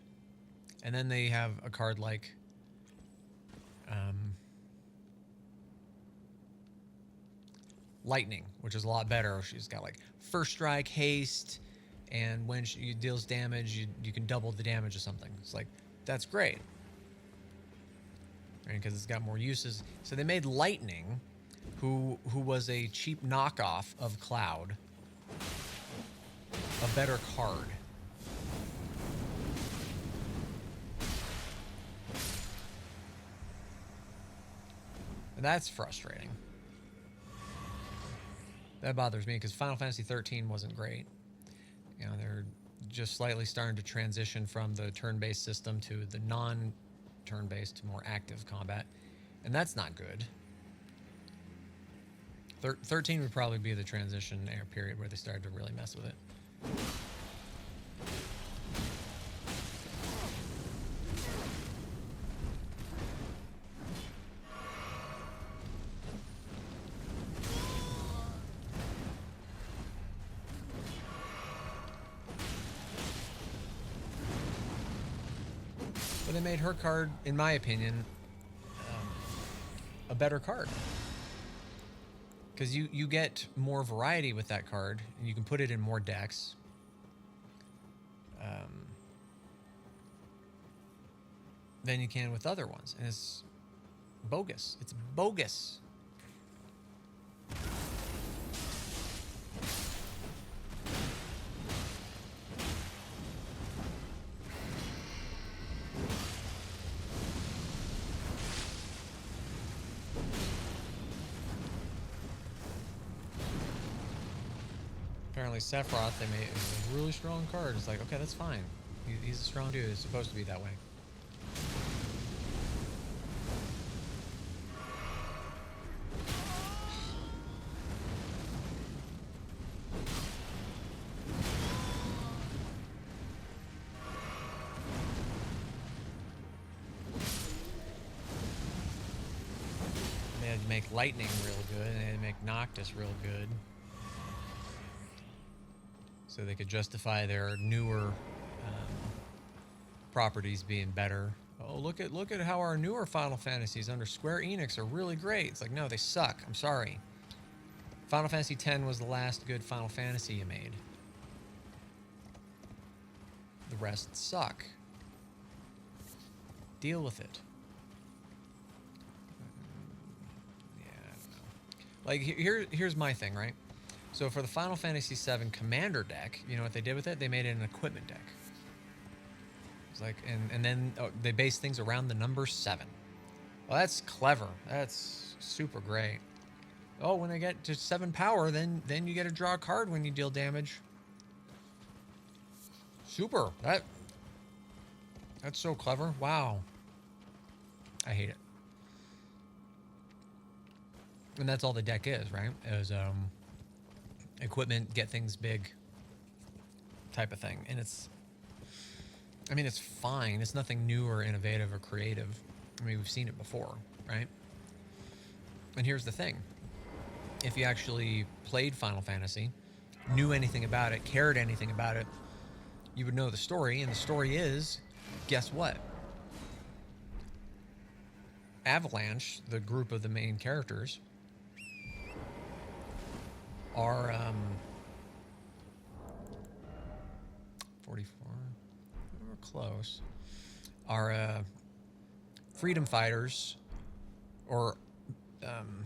And then they have a card like, Lightning, which is a lot better. She's got like first strike, haste, and when she deals damage, you can double the damage of something. It's like, that's great, right? Because it's got more uses. So they made Lightning, who was a cheap knockoff of Cloud, a better card. And that's frustrating. That bothers me because Final Fantasy 13 wasn't great. You know, they're just slightly starting to transition from the turn-based system to the non-turn-based to more active combat, and that's not good. 13 would probably be the transition period where they started to really mess with it. But they made her card, in my opinion, a better card. Because you get more variety with that card, and you can put it in more decks. Than you can with other ones. And it's bogus. It's bogus. Apparently Sephiroth, they made a really strong card. It's like, okay, that's fine. He's a strong dude. It's supposed to be that way. They had to make Lightning real good, and they had to make Noctis real good, so they could justify their newer properties being better. Oh, look at how our newer Final Fantasies under Square Enix are really great. It's like, no, they suck. I'm sorry. Final Fantasy X was the last good Final Fantasy you made. The rest suck. Deal with it. Yeah, I don't know. Like, here's my thing, right? So for the Final Fantasy VII Commander deck, you know what they did with it? They made it an equipment deck. It's like, and then they based things around the number 7. Well, that's clever. That's super great. Oh, when they get to 7 power, then you get to draw a card when you deal damage. Super. That's so clever. Wow. I hate it. And that's all the deck is, right? Is equipment, get things big type of thing. And it's fine. It's nothing new or innovative or creative. I mean, we've seen it before, right? And here's the thing. If you actually played Final Fantasy, knew anything about it, cared anything about it, you would know the story. And the story is, guess what? Avalanche, the group of the main characters, Our 44. We're close. Our freedom fighters, or um,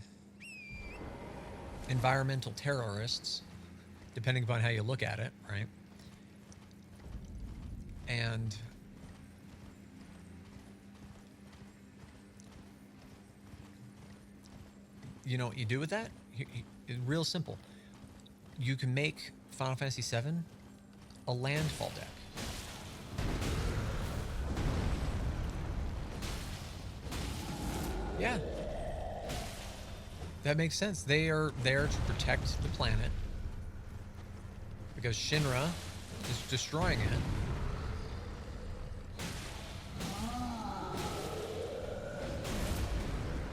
environmental terrorists, depending upon how you look at it, right? And you know what you do with that? Real simple. You can make Final Fantasy VII a landfall deck. Yeah, that makes sense. They are there to protect the planet because Shinra is destroying it.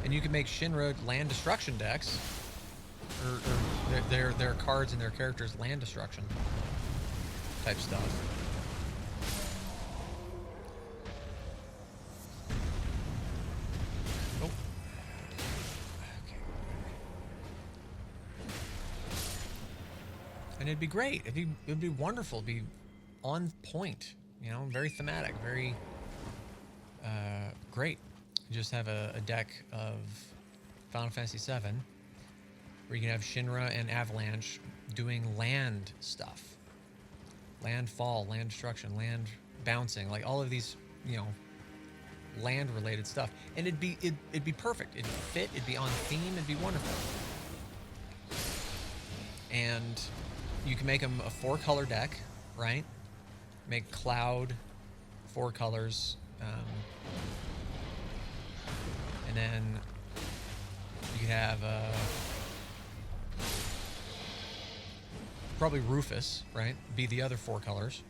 And you can make Shinra land destruction decks, or their cards and their characters land destruction type stuff. Oh. Okay. And it'd be great. It'd be wonderful. It'd be on point. You know, very thematic, very great. You just have a deck of Final Fantasy VII where you can have Shinra and Avalanche doing land stuff. Landfall, land destruction, land bouncing, like all of these, you know, land related stuff. And it'd be perfect. It'd fit, it'd be on theme, it'd be wonderful. And you can make them a 4-color deck, right? Make Cloud 4 colors. And then you could have probably Rufus, right? Be the other 4 colors.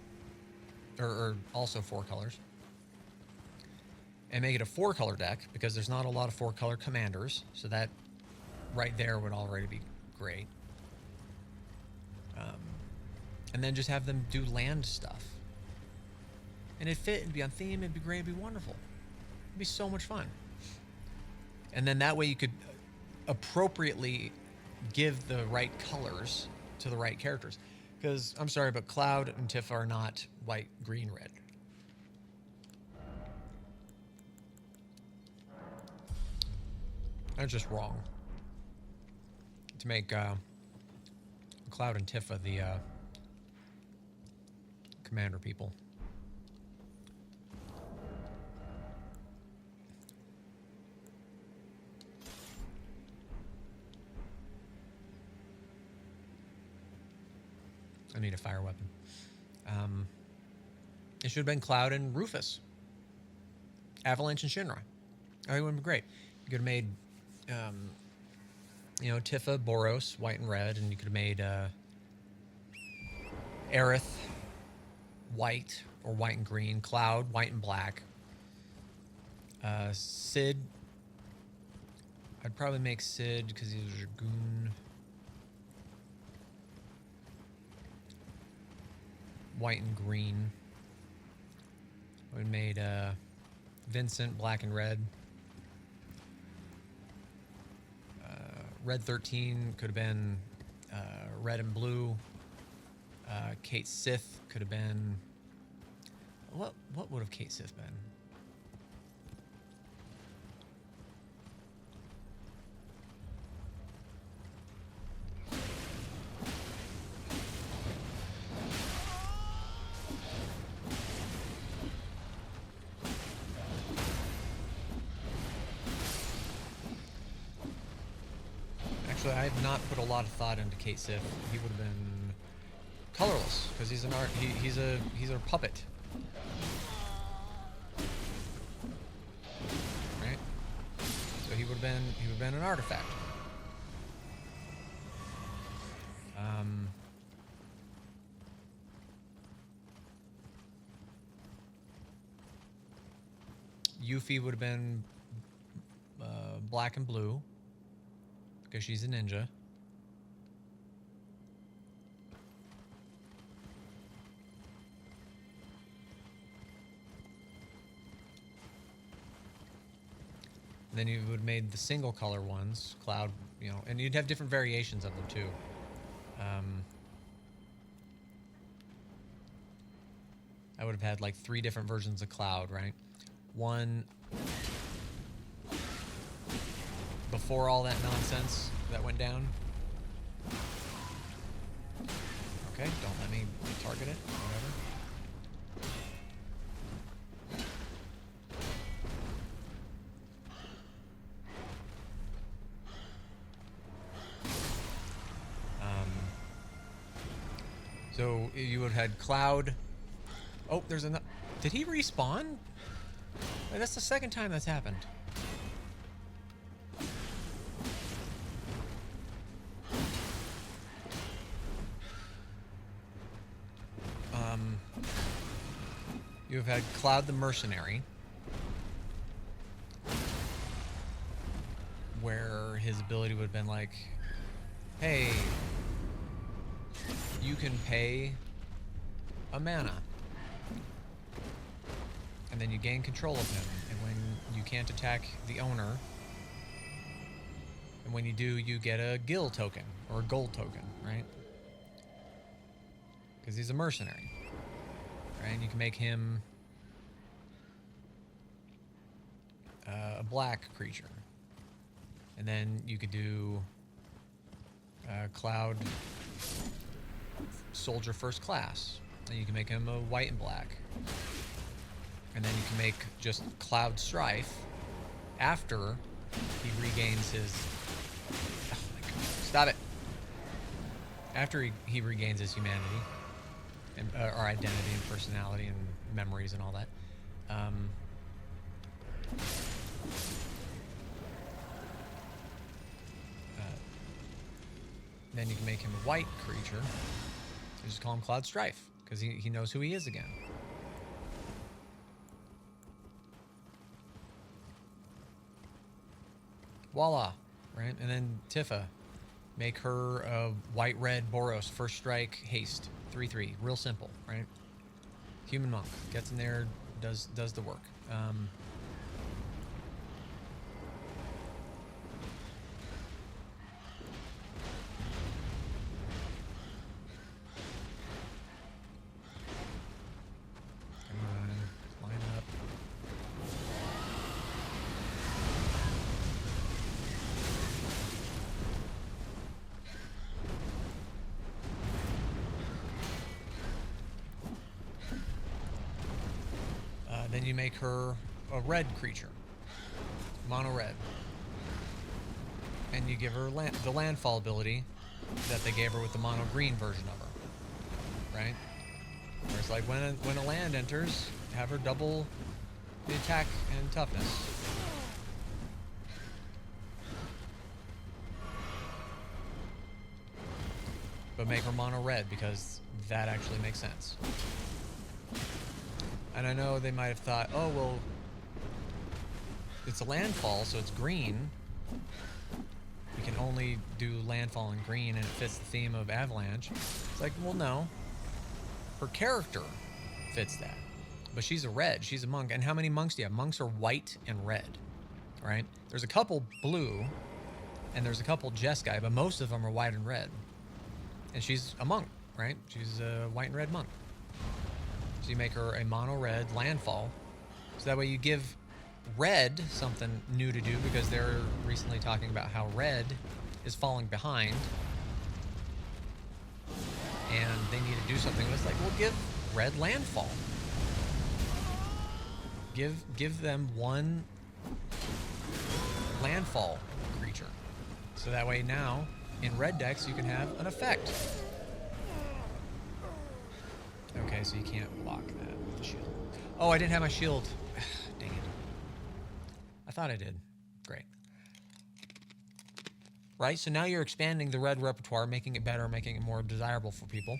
Or also 4 colors. And make it a 4-color deck, because there's not a lot of 4-color commanders. So that right there would already be great. And then just have them do land stuff. And it'd fit, it'd be on theme, it'd be great, it'd be wonderful. It'd be so much fun. And then that way you could appropriately give the right colors to the right characters. Because, I'm sorry, but Cloud and Tifa are not white, green, red. That's just wrong. To make Cloud and Tifa the commander people. I need a fire weapon. It should have been Cloud and Rufus. Avalanche and Shinra. Oh, it would have been great. You could have made, you know, Tifa, Boros, white and red, and you could have made Aerith, white or white and green. Cloud, white and black. Sid. I'd probably make Sid because he's a Dragoon. White and green. We made Vincent black and red. Red 13 could have been red and blue. Kate Sith could have been. What would have Kate Sith been? Actually, I have not put a lot of thought into Kate Sith. He would have been colorless because he's an art. He's a puppet, right? So he would have been an artifact. Yuffie would have been black and blue because she's a ninja. And then you would have made the single color ones, Cloud, you know, and you'd have different variations of them too. I would have had like 3 different versions of Cloud, right? One before all that nonsense that went down. Okay, don't let me target it, whatever. So you would have had Cloud. Oh, there's another. Did he respawn? That's the second time that's happened. You have had Cloud the Mercenary, where his ability would have been like, hey, you can pay a mana, and then you gain control of him, and when you can't attack the owner, and when you do, you get a gil token, or a gold token, right? Because he's a mercenary, right? And you can make him a black creature, and then you could do Cloud Soldier First Class, and you can make him a white and black, and then you can make just Cloud Strife after he regains his. Oh my God! Stop it! After he regains his humanity, and or identity and personality and memories and all that. Then you can make him a white creature. You just call him Cloud Strife, because he knows who he is again. Voila, right? And then Tifa, make her a white-red Boros, first strike, haste, 3/3, real simple, right? Human monk, gets in there, does the work. Then you make her a red creature, mono red, and you give her the landfall ability that they gave her with the mono green version of her, right? Where it's like when a land enters, have her double the attack and toughness. But make her mono red, because that actually makes sense. And I know they might have thought, oh, well, it's a landfall, so it's green. We can only do landfall in green, and it fits the theme of Avalanche. It's like, well, no. Her character fits that. But she's a red. She's a monk. And how many monks do you have? Monks are white and red, right? There's a couple blue, and there's a couple Jeskai, but most of them are white and red. And she's a monk, right? She's a white and red monk. So you make her a mono red landfall. So that way you give red something new to do, because they're recently talking about how red is falling behind. And they need to do something. It's like, well, give red landfall. Give them one landfall creature. So that way now, in red decks, you can have an effect. Okay, so you can't block that with the shield. Oh, I didn't have my shield. Dang it. I thought I did. Great. Right, so now you're expanding the red repertoire, making it better, making it more desirable for people.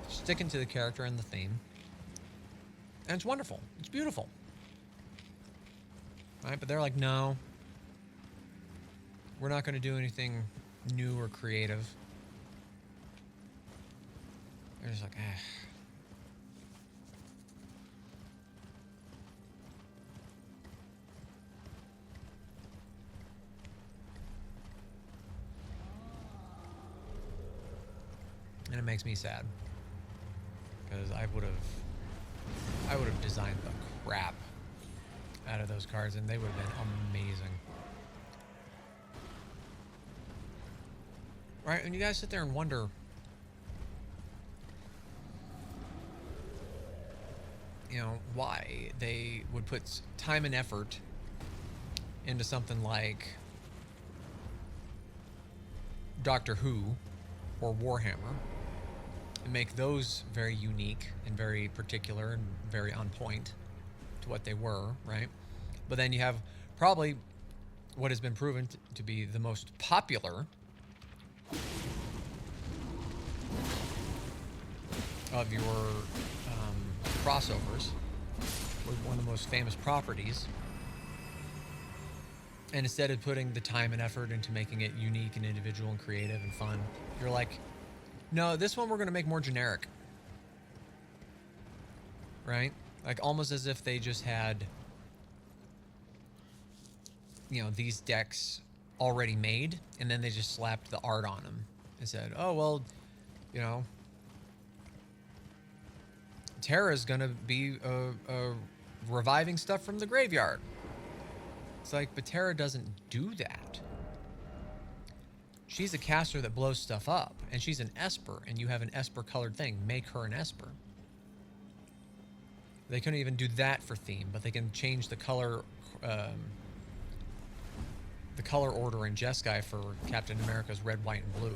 Sticking to the character and the theme. And it's wonderful. It's beautiful. Right, but they're like, no. We're not going to do anything new or creative. They're just like, eh. And it makes me sad. Because I would have designed the crap out of those cards, and they would have been amazing. Right? And you guys sit there and wonder, you know, why they would put time and effort into something like Doctor Who or Warhammer and make those very unique and very particular and very on point to what they were, right? But then you have probably what has been proven to be the most popular of your crossovers, with one of the most famous properties. And instead of putting the time and effort into making it unique and individual and creative and fun, you're like, no, this one we're going to make more generic. Right? Like almost as if they just had, you know, these decks already made, and then they just slapped the art on them and said, oh, well, you know, Terra's going to be reviving stuff from the graveyard. It's like, but Terra doesn't do that. She's a caster that blows stuff up, and she's an Esper, and you have an Esper-colored thing. Make her an Esper. They couldn't even do that for theme, but they can change the color order in Jeskai for Captain America's red, white, and blue.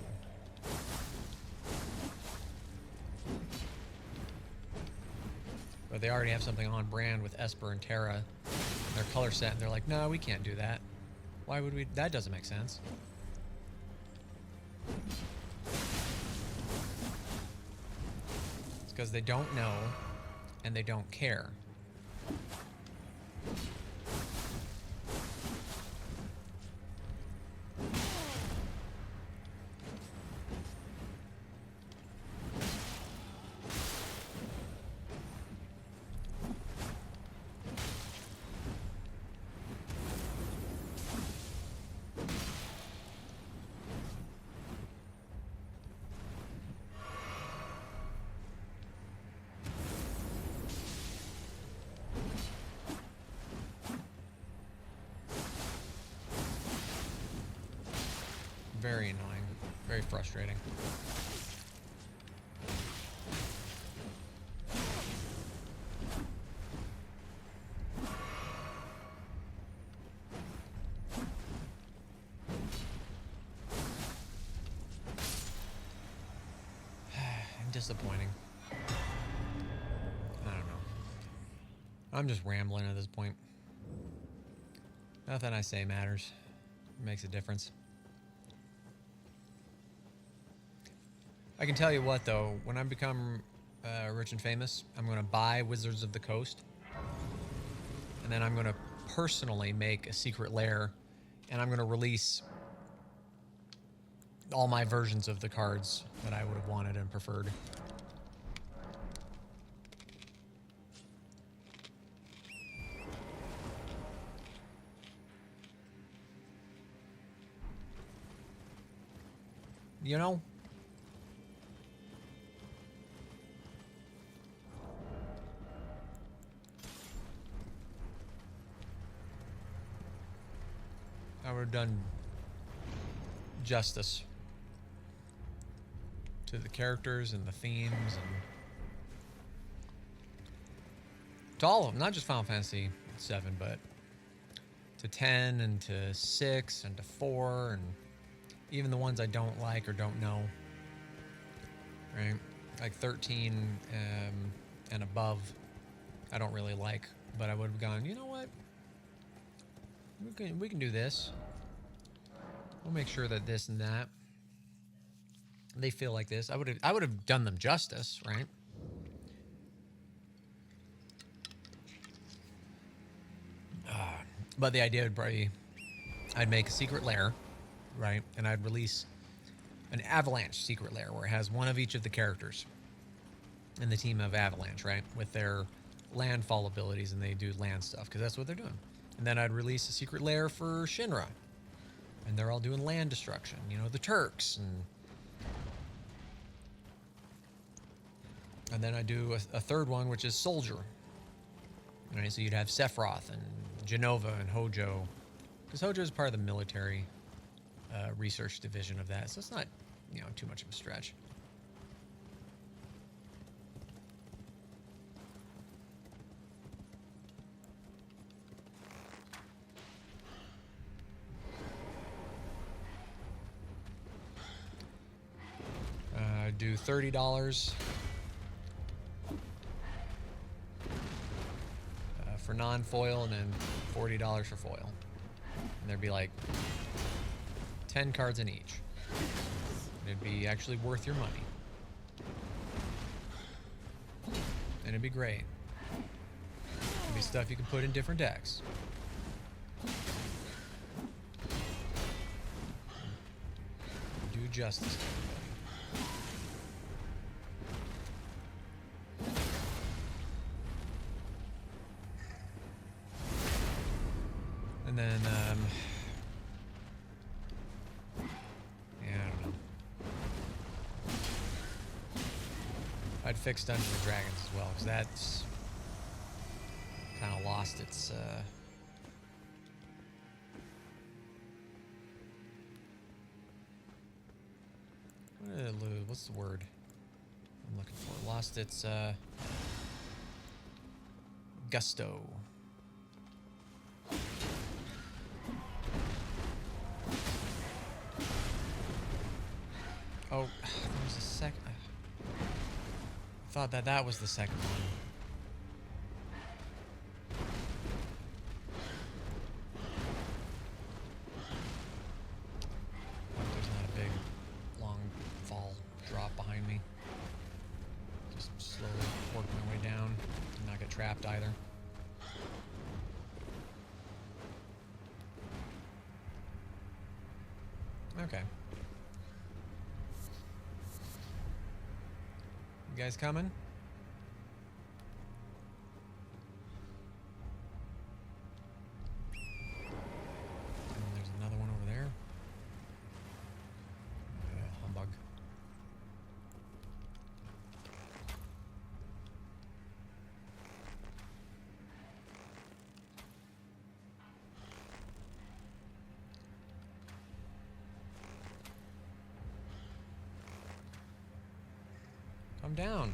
But they already have something on brand with Esper and Terra, their color set, and they're like, no, we can't do that. Why would we? That doesn't make sense. It's because they don't know and they don't care. Very annoying. Very frustrating. Disappointing. I don't know. I'm just rambling at this point. Nothing I say matters. It makes a difference. I can tell you what, though, when I become rich and famous, I'm going to buy Wizards of the Coast. And then I'm going to personally make a secret lair. And I'm going to release all my versions of the cards that I would have wanted and preferred. You know? I would have done justice to the characters and the themes and to all of them, not just Final Fantasy 7, but to 10 and to 6 and to 4 and even the ones I don't like or don't know, right? Like 13 and above, I don't really like, but I would have gone, you know what? We can do this. We'll make sure that this and that, they feel like this. I would have done them justice, right? But the idea would probably, I'd make a secret lair, right? And I'd release an Avalanche secret lair where it has one of each of the characters in the team of Avalanche, right? With their landfall abilities, and they do land stuff because that's what they're doing. And then I'd release a secret lair for Shinra, and they're all doing land destruction. You know, the Turks, and And then I do a third one, which is Soldier. All right, so you'd have Sephiroth and Genova and Hojo. Because Hojo is part of the military research division of that, so it's not, you know, too much of a stretch. Do $30 for non-foil, and then $40 for foil. And there'd be like 10 cards in each. And it'd be actually worth your money. And it'd be great. It'd be stuff you can put in different decks. Do justice to everybody. And then, yeah, I don't know. I'd fix Dungeons and Dragons as well, because that's kind of lost its, what did it lose? What's the word I'm looking for? Lost its, gusto. Oh, there was a second. I thought that was the second one. Hope there's not a big, long fall drop behind me. Just slowly work my way down and not get trapped either. Okay. You guys coming? And there's another one over there. Humbug. Come down.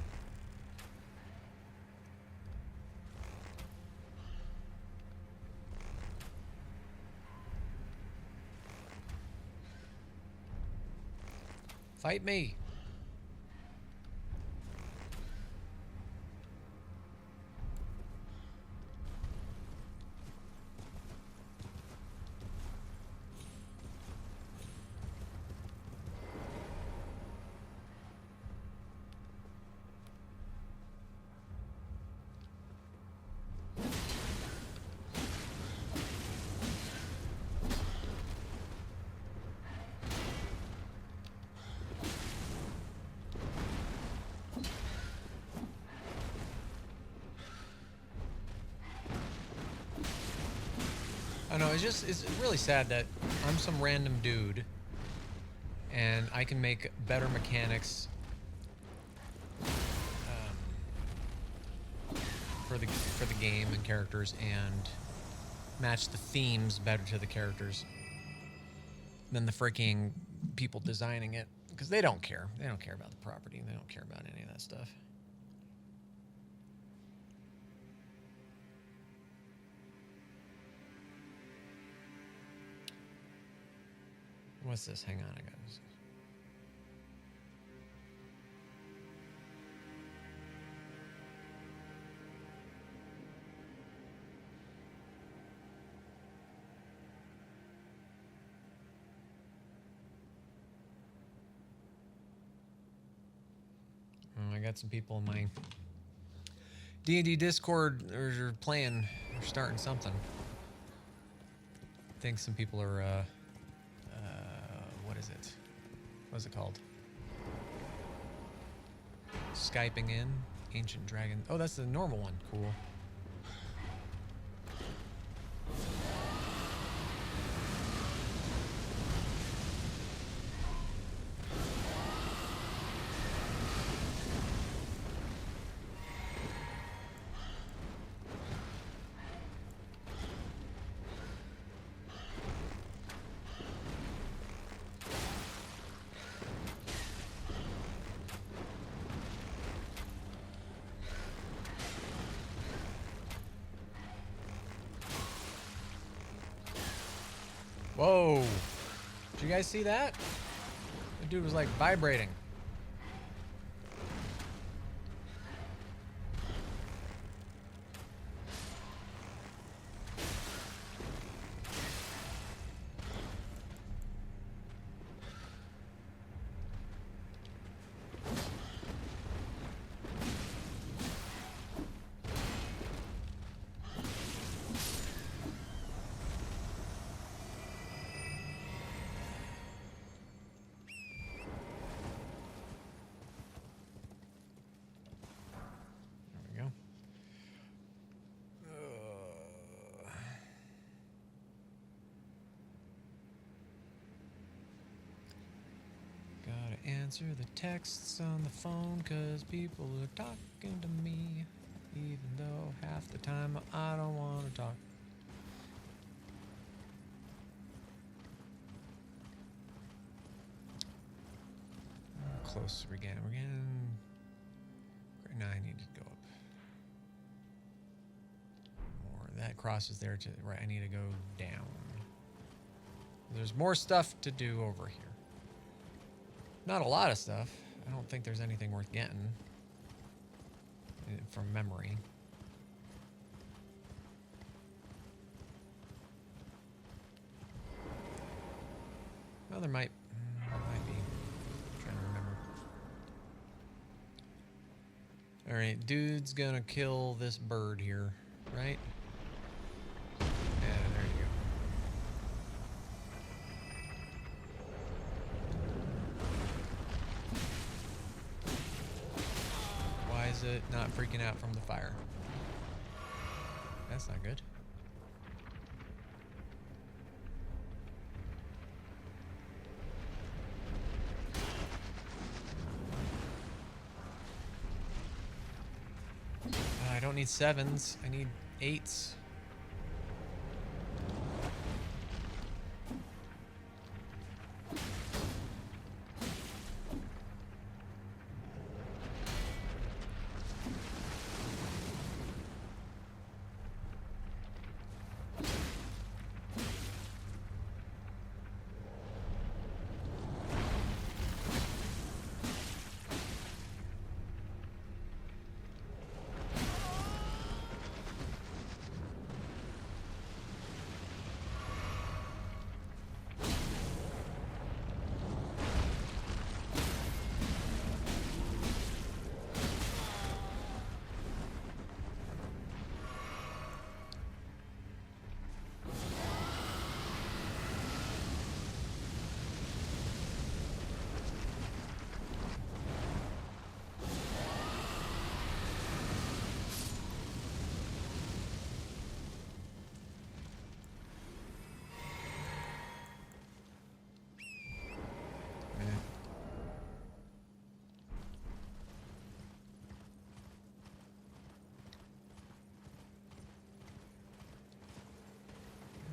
Fight me. I know, it's really sad that I'm some random dude and I can make better mechanics for the game and characters, and match the themes better to the characters than the freaking people designing it, because they don't care. They don't care about the property. They don't care about any of that stuff. What's this? Hang on, I got this. Oh, I got some people in my D&D Discord are playing, or starting something. I think some people are what is it? What is it called? Skyping in. Ancient Dragon. Oh, that's the normal one. Cool. Whoa. Did you guys see that? The dude was like vibrating. Answer the texts on the phone, cause people are talking to me, even though half the time I don't want to talk. How close are we getting? We're getting... Right now I need to go up more. That crosses there to... Right, I need to go down. There's more stuff to do over here. Not a lot of stuff. I don't think there's anything worth getting from memory. Well, there might be. I'm trying to remember. All right, dude's gonna kill this bird here, right? Yeah, there you go. Why is it not freaking out from the fire? That's not good. I don't need 7s. I need 8s.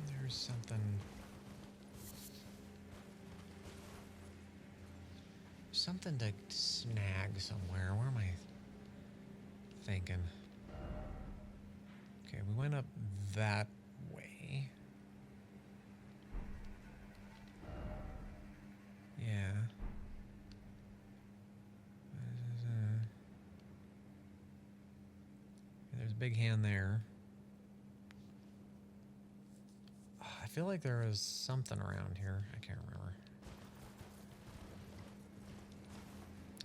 There's something to snag somewhere. Where am I thinking? Okay, we went up that way. Yeah. There's a big hand there. I feel like there was something around here. I can't remember.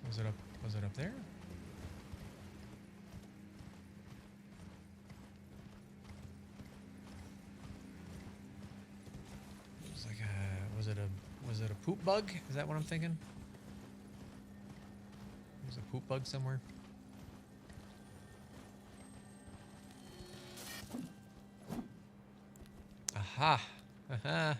Was it up there? It was like was it a poop bug? Is that what I'm thinking? There's a poop bug somewhere. Aha. Aha.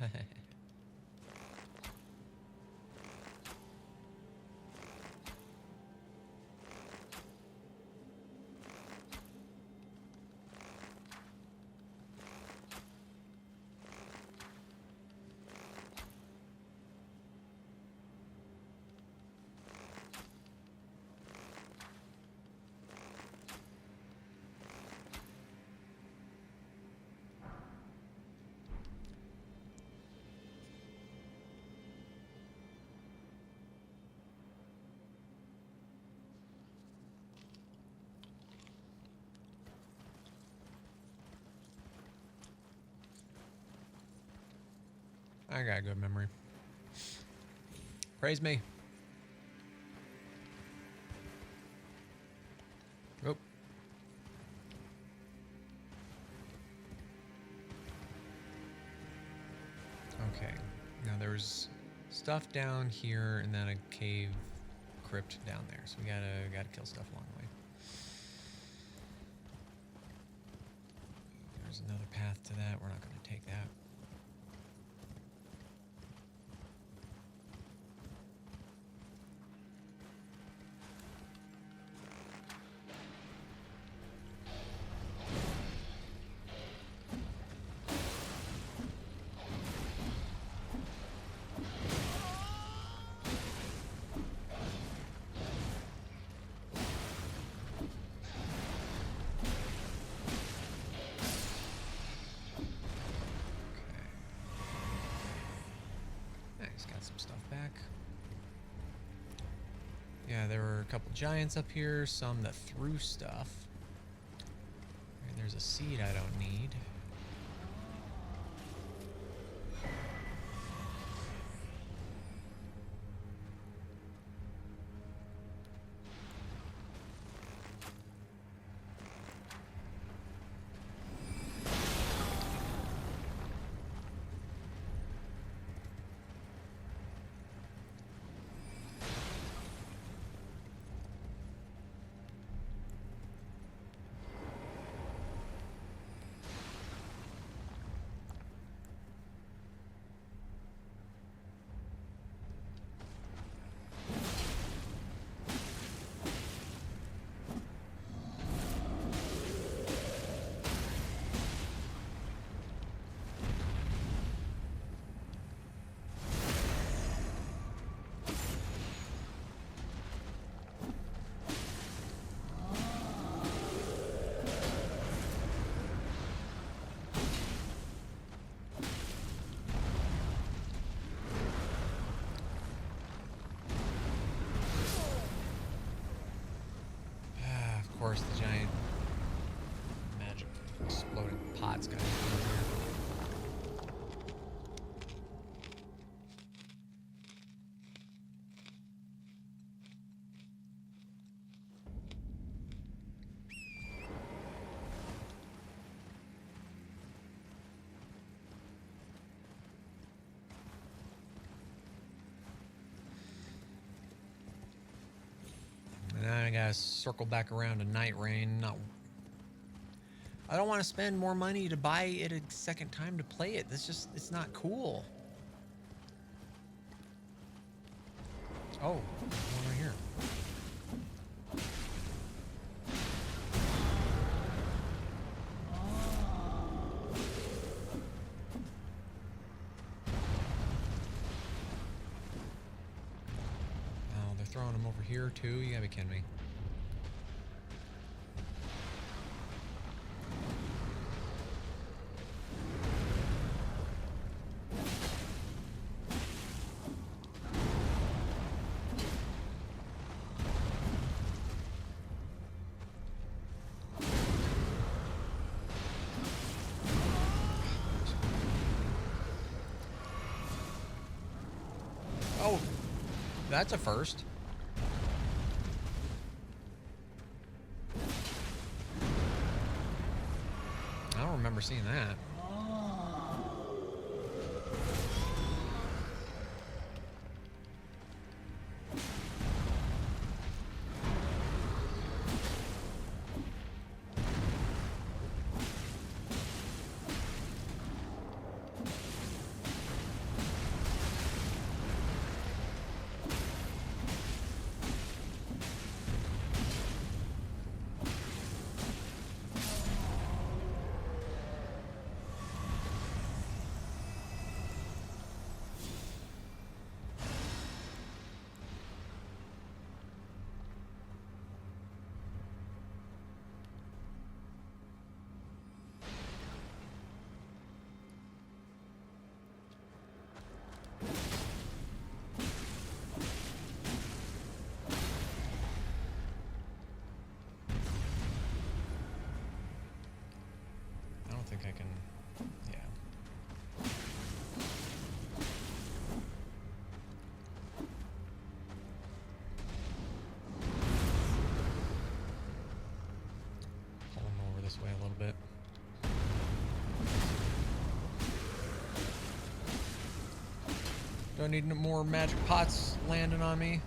I got good memory. Praise me. Oh. Okay. Now there's stuff down here and then a cave crypt down there. So we gotta kill stuff along the way. There's another path to that. We're not gonna take that. Got some stuff back. Yeah, there were a couple giants up here, some that threw stuff. And there's a seed I don't need. Of course, the giant magic exploding pots got over here. I gotta circle back around to Night Rain. I don't want to spend more money to buy it a second time to play it. It's not cool. Oh, there's one right here. Oh, they're throwing them over here too? You gotta be kidding me. Oh, that's a first. I don't remember seeing that. I think I can, yeah. Do I need no more magic pots landing on me?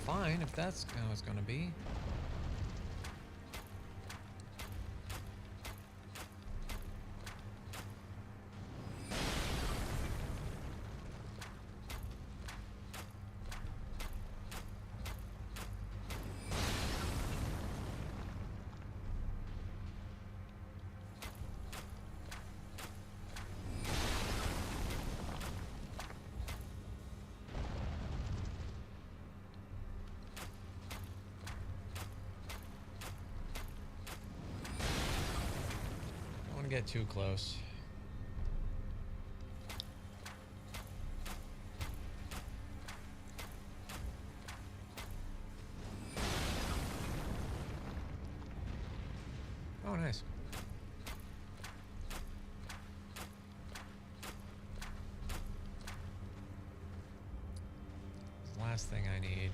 Fine, if that's how it's gonna be. Get too close. Oh, nice. Last thing I need.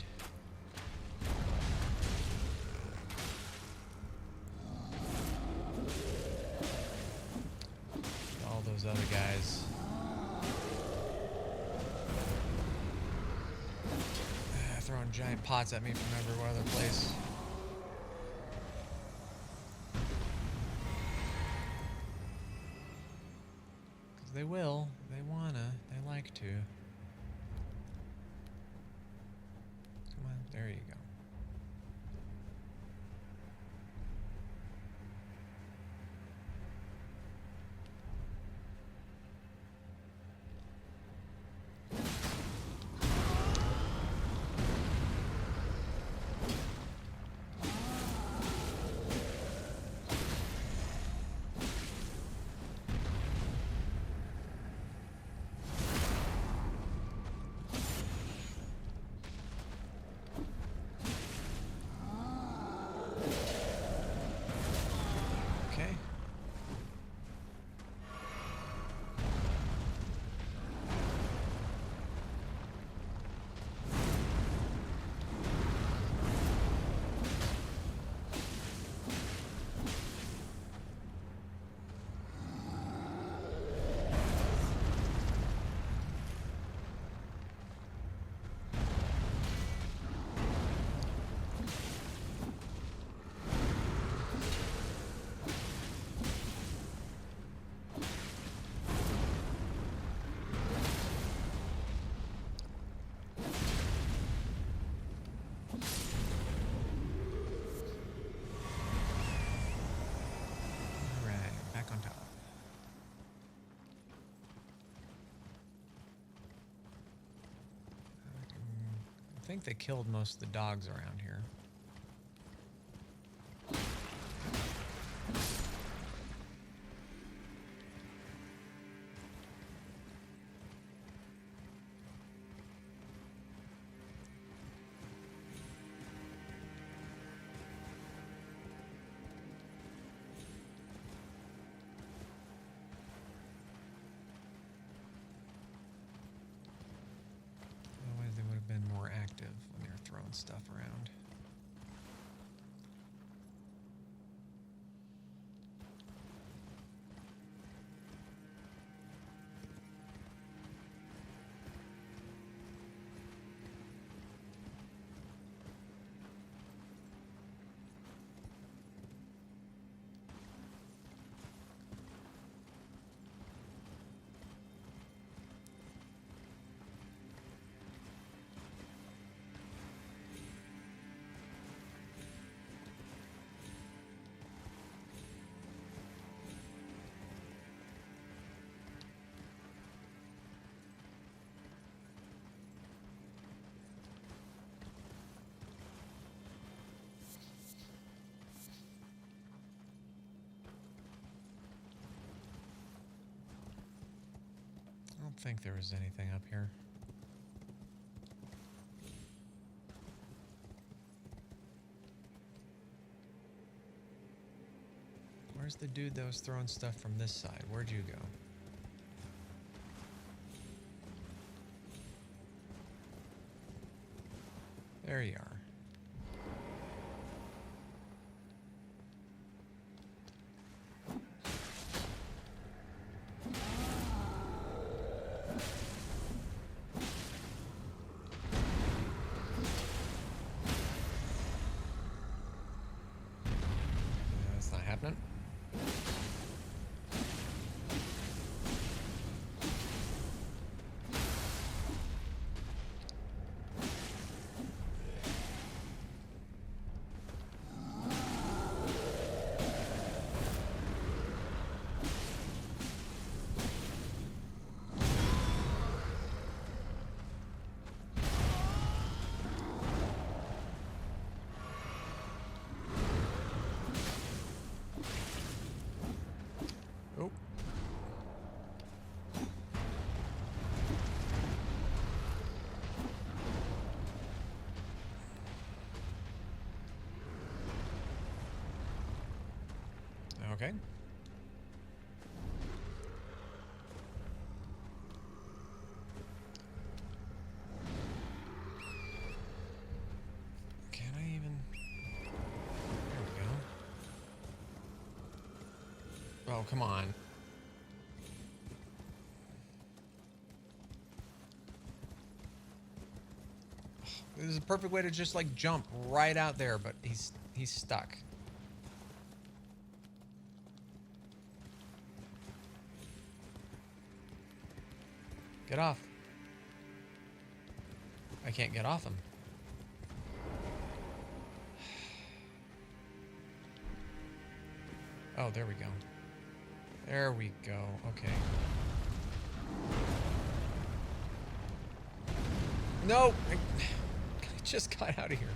Those other guys. Throwing giant pots at me from every other place. Because they will. They wanna. They like to. Come on. There you go. think they killed most of the dogs around here. Otherwise they would have been more active when they were throwing stuff around. I don't think there was anything up here. Where's the dude that was throwing stuff from this side? Where'd you go? There you are. That's not happening. Oh. Okay. Can I even? There we go. Oh, come on. This is a perfect way to just like jump right out there, but he's stuck. Get off. I can't get off him. Oh, there we go. There we go. Okay. No! I just got out of here.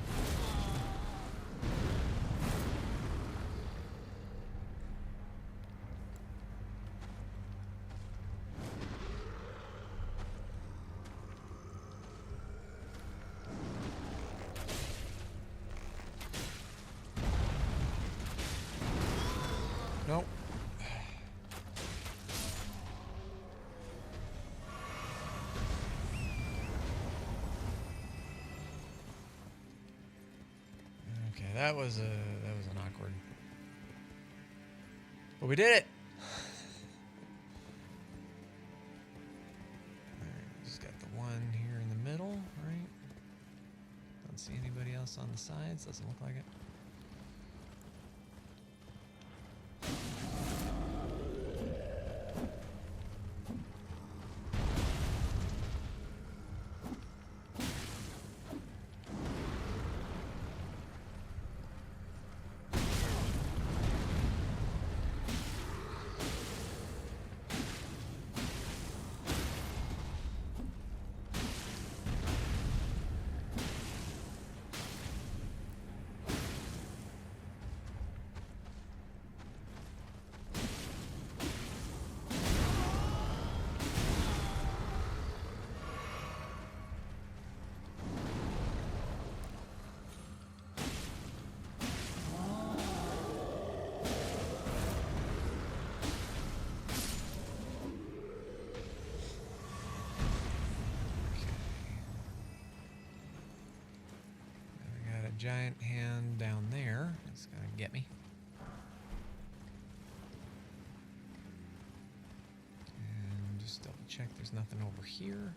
Nope. Okay, that was an awkward. But we did it. Alright, just got the one here in the middle, right? Don't see anybody else on the sides, doesn't look like it. giant hand down there. It's gonna get me. And just double check there's nothing over here.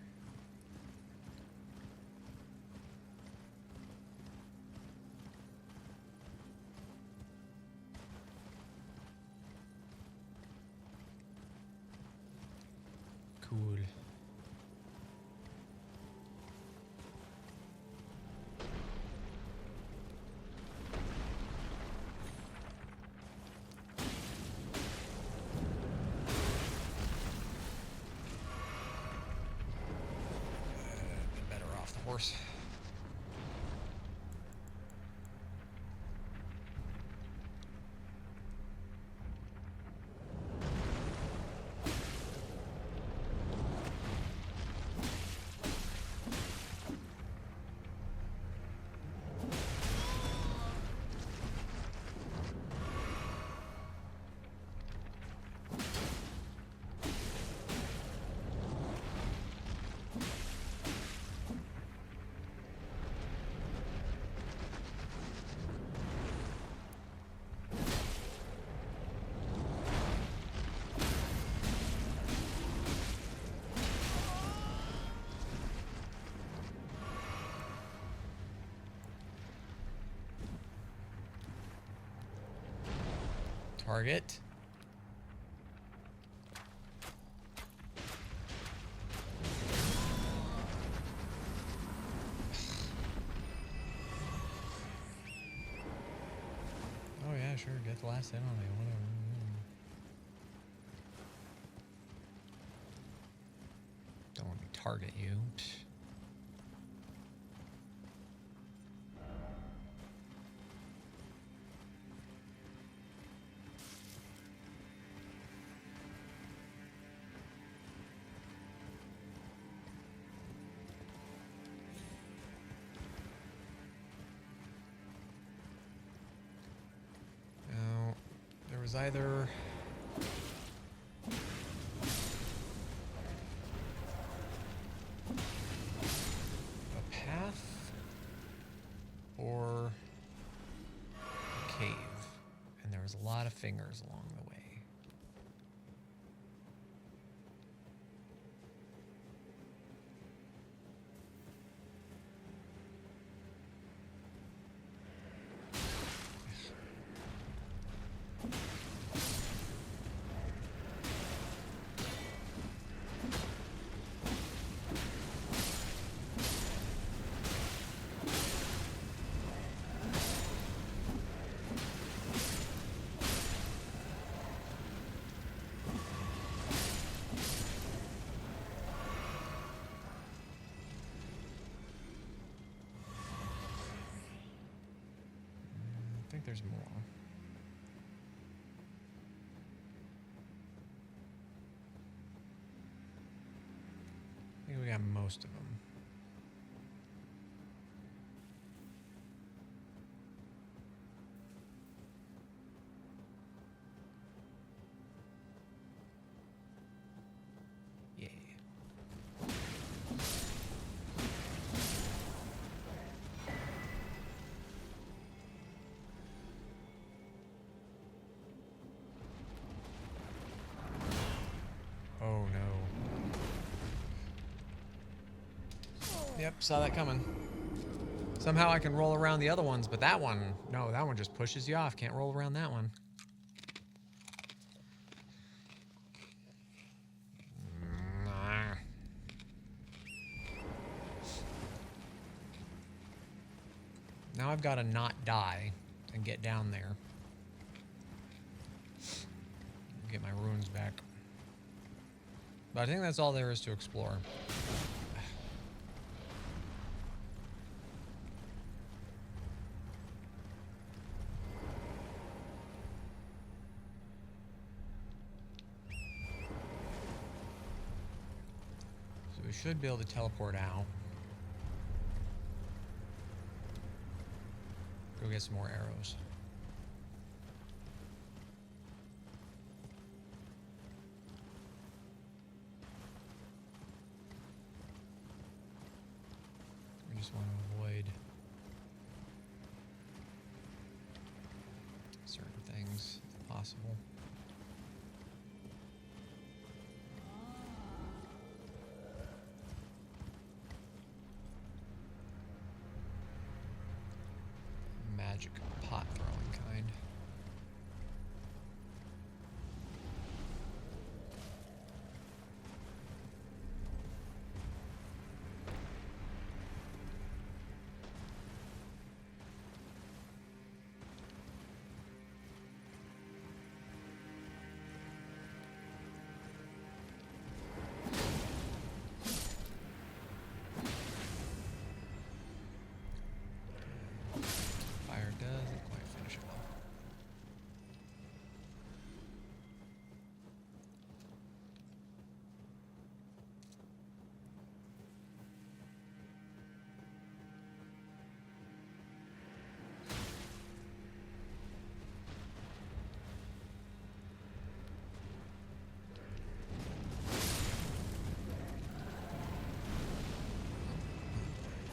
Cool. Better off the horse. Target. Oh yeah, sure. Get the last hit on it. Whatever. Don't let me target you. Was either a path or a cave, and there was a lot of fingers along the way. I think there's more. I think we got most of them. Yeah. Oh no. Yep, saw that coming. Somehow I can roll around the other ones, but that one, no, that one just pushes you off. Can't roll around that one. Now I've got to not die and get down there. Get my runes back. But I think that's all there is to explore. So we should be able to teleport out. Go get some more arrows. We just want to avoid certain things if possible. Magic pot throwing kind. Fire doesn't quite finish it off.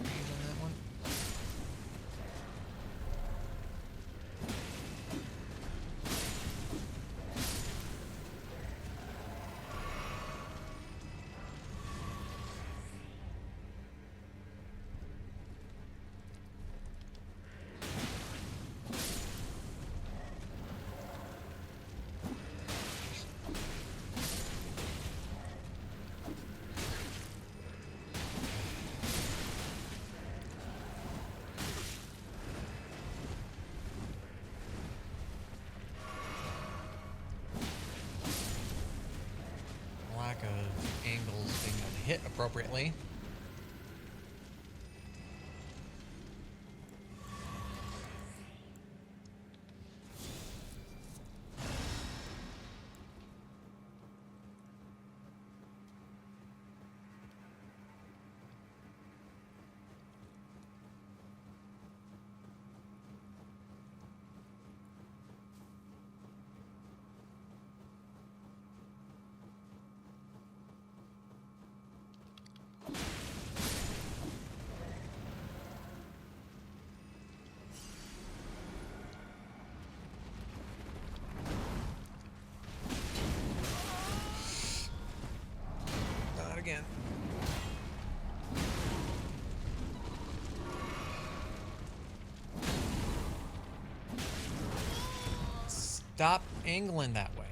Range on that one. Lack of angles being able to hit appropriately. Not again. Stop angling that way.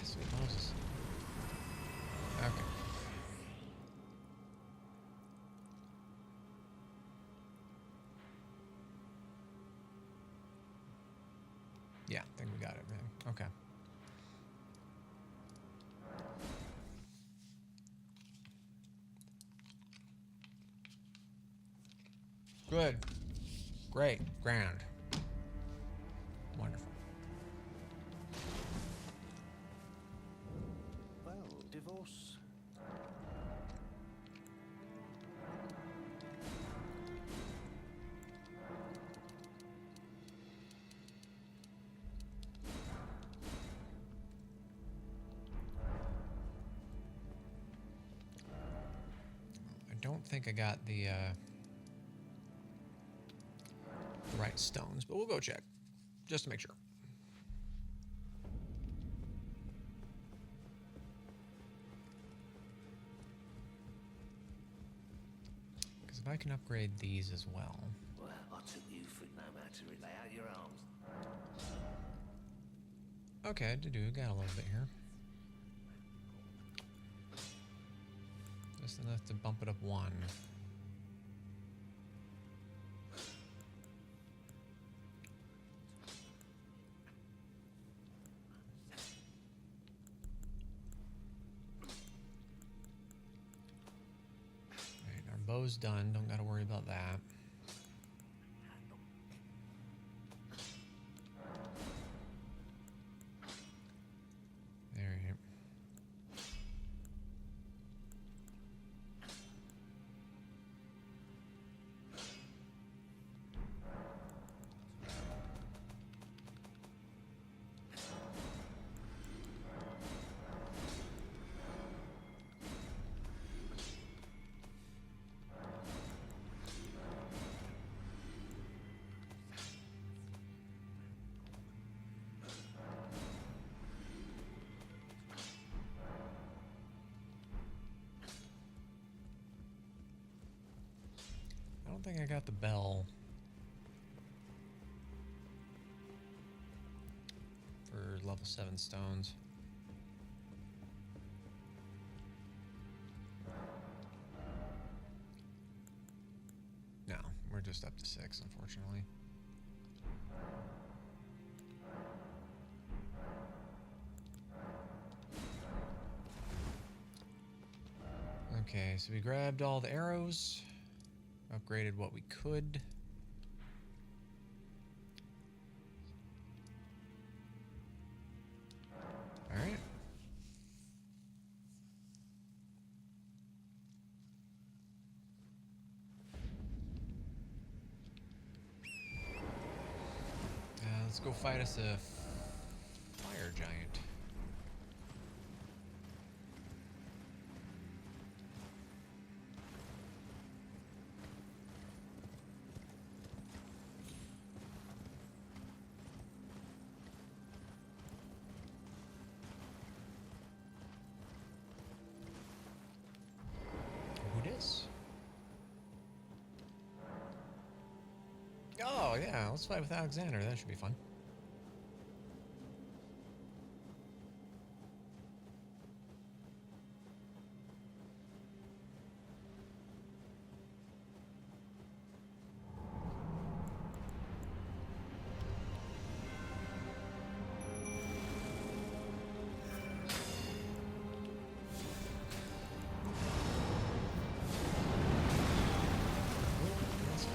Sweet Moses. Okay. Yeah, I think we got it, man. Okay. Good. Great. Grand. Wonderful. Well, divorce. I don't think I got the right stones, but we'll go check just to make sure. Because if I can upgrade these as well. Well, I took you for no matter to lay out your arms. Okay, got a little bit here. Just enough to bump it up one. Alright, our bow's done. Don't gotta worry about that. There you go. don't think I got the bell for level 7 stones. No, we're just up to 6, unfortunately. Okay, so we grabbed all the arrows, upgraded what we could. All right. Let's go fight us a fire giant. Who dis? Oh yeah, let's fight with Alexander. That should be fun. That's fine.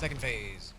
Second phase.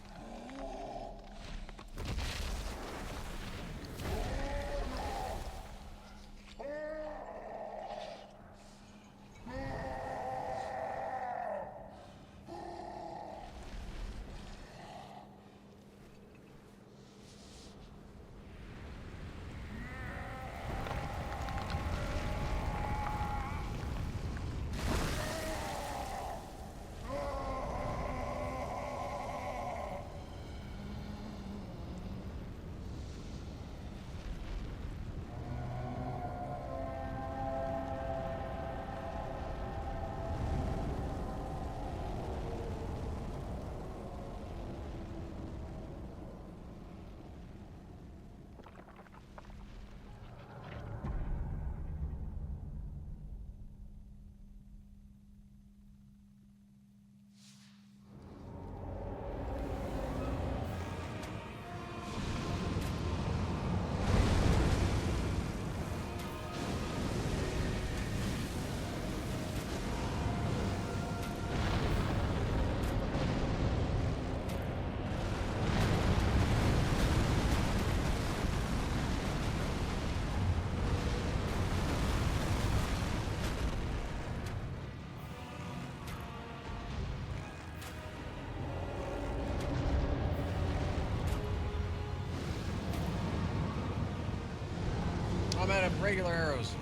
I'm out of regular arrows.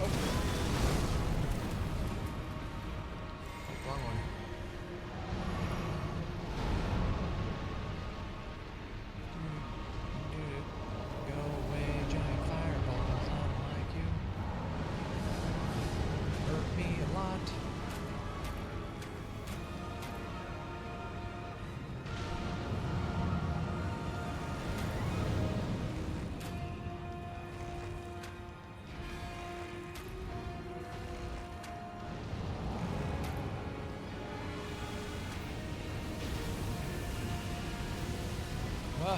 Oh. Wrong one. Go away, giant fireballs. I don't like you. Hurt me a lot. Ah.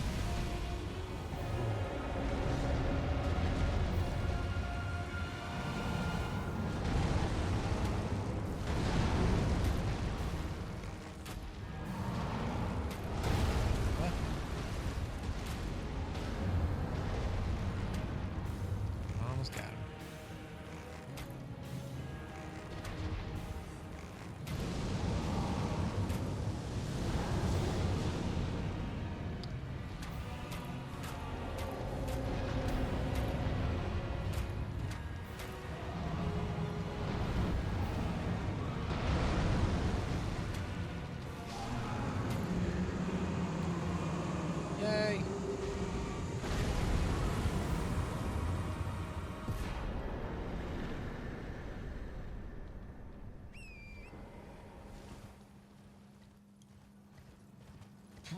What? Almost got him. Yay!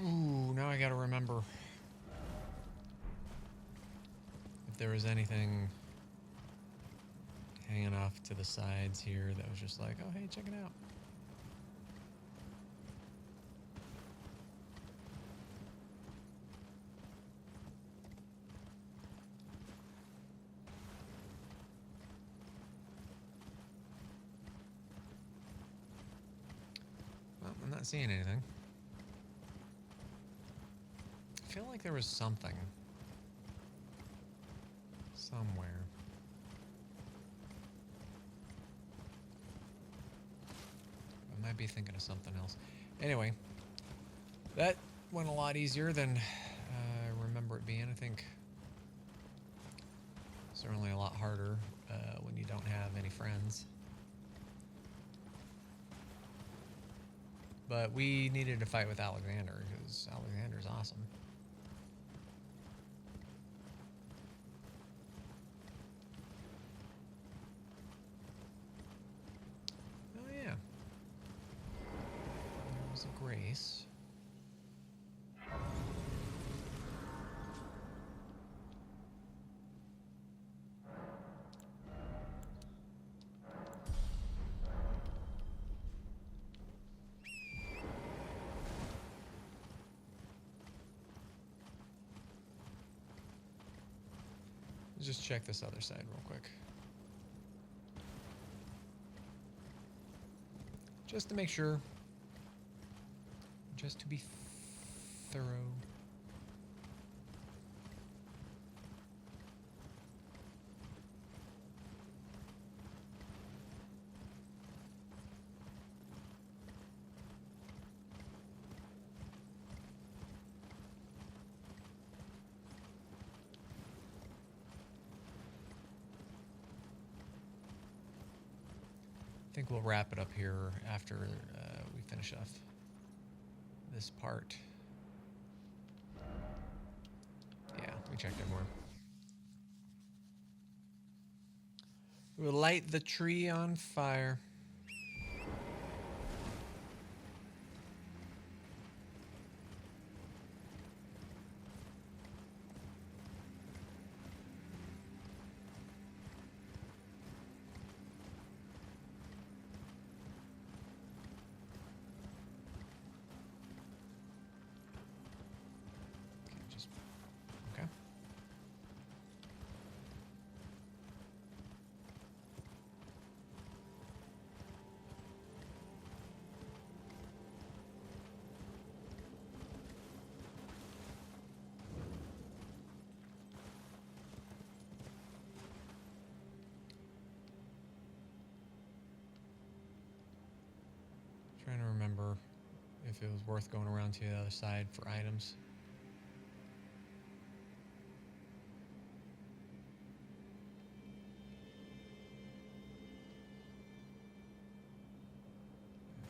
Ooh, now I gotta remember if there was anything hanging off to the sides here that was just like, oh hey, check it out. Well, I'm not seeing anything. I feel like there was something somewhere. I might be thinking of something else. Anyway, that went a lot easier than I remember it being. I think certainly a lot harder when you don't have any friends. But we needed to fight with Alexander because Alexander's awesome. Oh yeah. There was a Grace. Let's just check this other side real quick. Just to make sure. Just to be thorough. I think we'll wrap it up here after we finish off this part. Yeah, we checked it more. We'll light the tree on fire. Okay. Trying to remember if it was worth going around to the other side for items.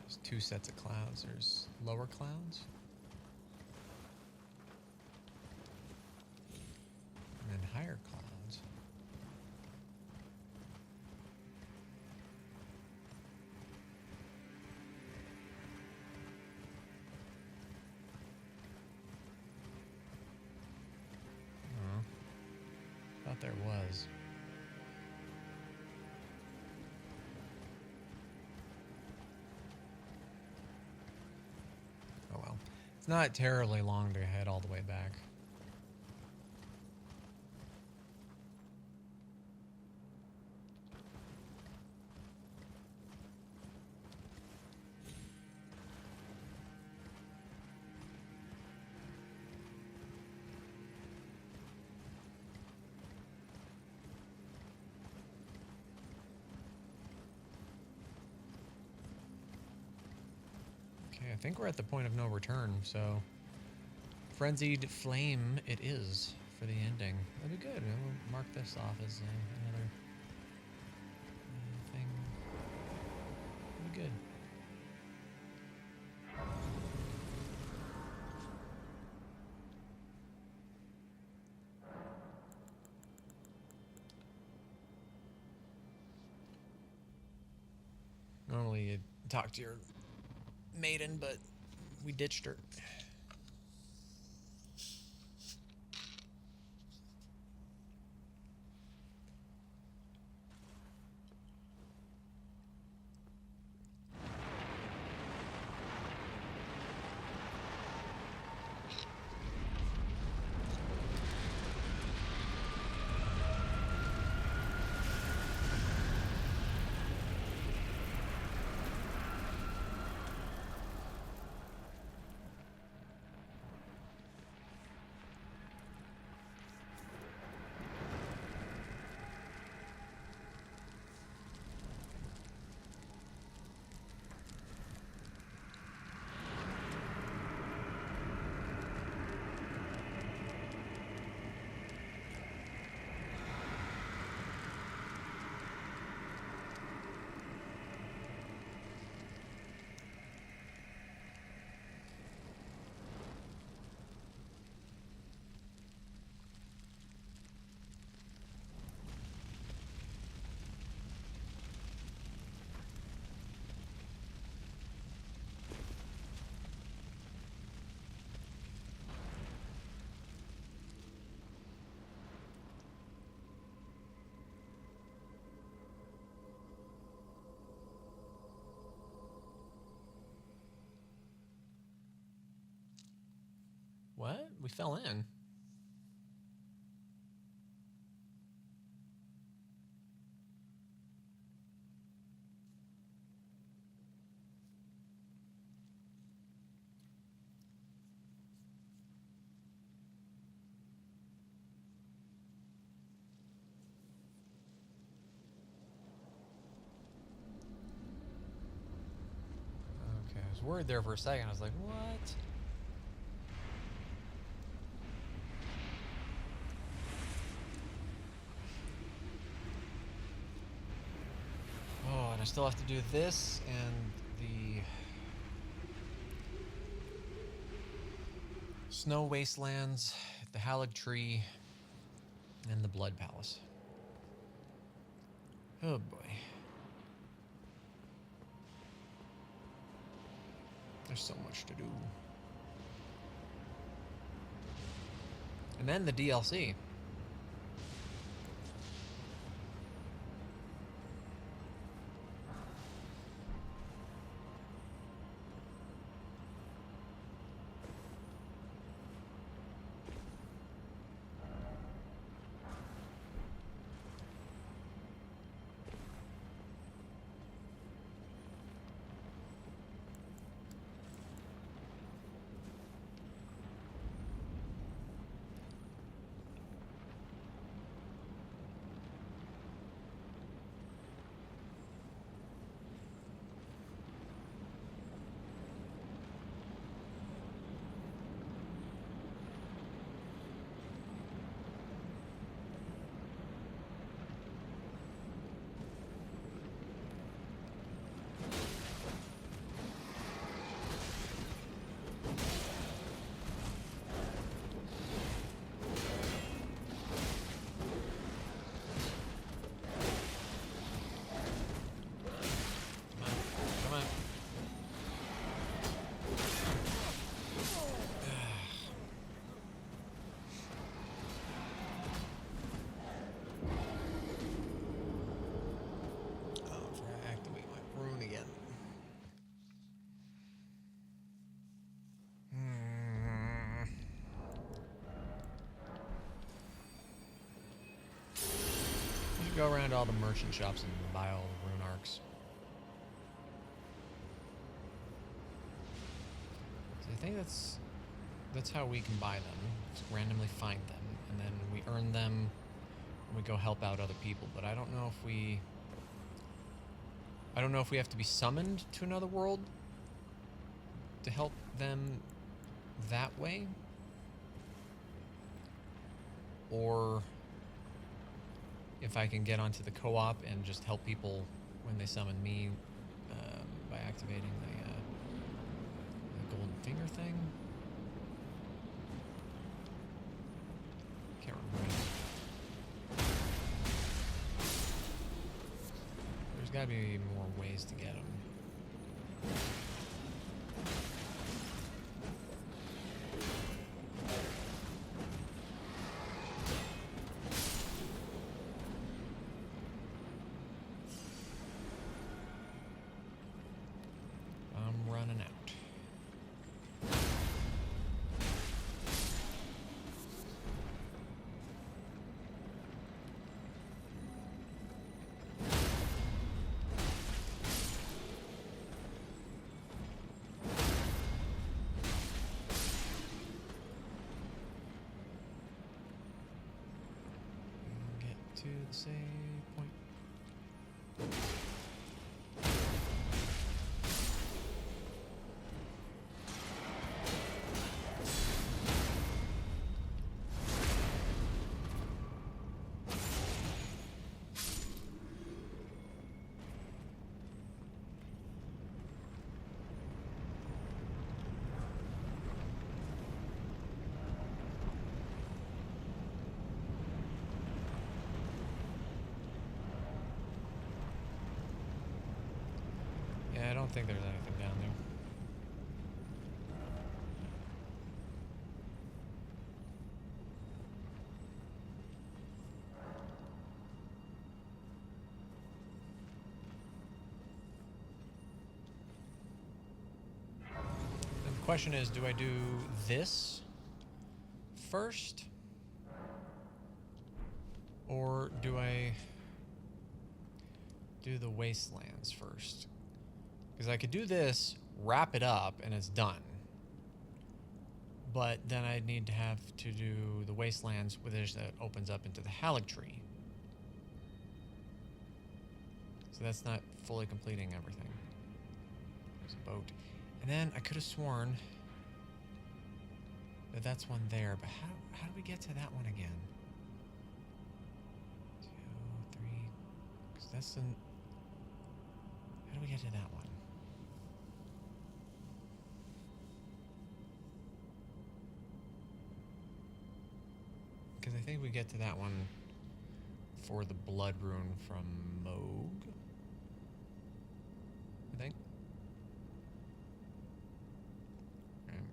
There's two sets of clouds. There's lower clouds. And then higher clouds. Oh, thought there was. Oh well. It's not terribly long to head all the way back. Okay, I think we're at the point of no return, so Frenzied Flame it is for the ending. That'd be good. We'll mark this off as another thing. That'd be good. Normally you'd talk to your maiden, but we ditched her. What? We fell in. worried there for a second. I was like, what? Oh, and I still have to do this and the Snow Wastelands, the Halig Tree, and the Blood Palace. Oh boy. There's so much to do. And then the DLC. Go around all the merchant shops and buy all the rune arcs. So I think that's how we can buy them. Just randomly find them, and then we earn them and we go help out other people. But I don't know if we have to be summoned to another world to help them that way, or if I can get onto the co-op and just help people when they summon me by activating the golden finger thing. Can't remember. There's got to be more ways to get them. To the save point. I don't think there's anything down there. And the question is, do I do this first? Or do I do the wastelands first? Because I could do this, wrap it up, and it's done. But then I'd need to have to do the wastelands, which that opens up into the Halig Tree. So that's not fully completing everything. There's a boat. And then I could have sworn that that's one there, but how do we get to that one again? 2, 3, because that's an... How do we get to that one? Because I think we get to that one for the blood rune from Moog. I think.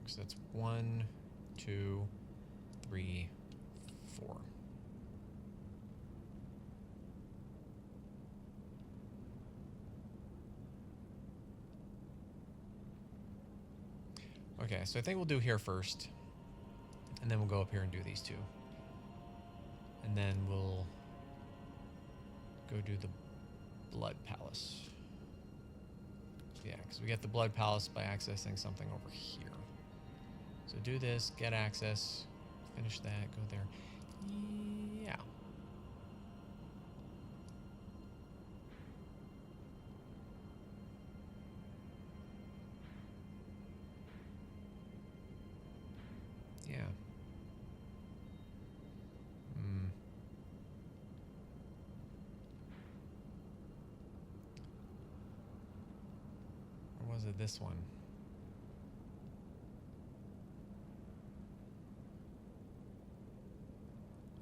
So that's 1, 2, 3, 4. Okay, so I think we'll do here first, and then we'll go up here and do these two. And then we'll go do the Blood Palace. Yeah, because we get the Blood Palace by accessing something over here. So do this, get access, finish that, go there. Yeah. Yeah. Or was it this one?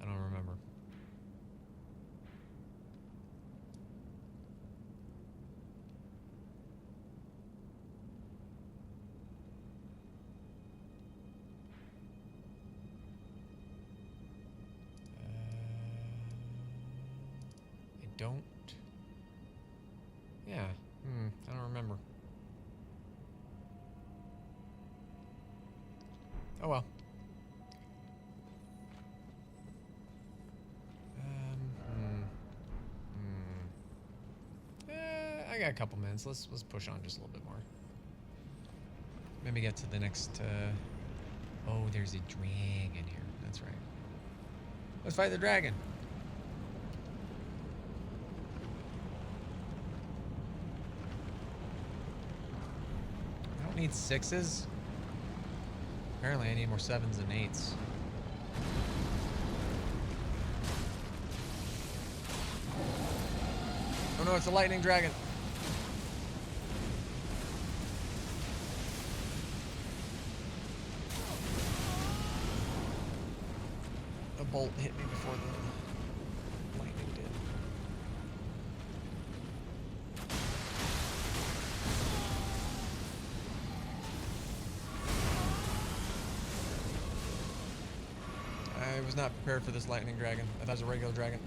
I don't remember. I don't. Yeah. I don't remember. Oh well. I got a couple minutes. Let's push on just a little bit more. Maybe get to the next. Oh, there's a dragon here. That's right. Let's fight the dragon. I don't need 6s. Apparently, I need more 7s and 8s. Oh no, it's a lightning dragon. A bolt hit me before the lightning did. I was not prepared for this lightning dragon. I thought it was a regular dragon.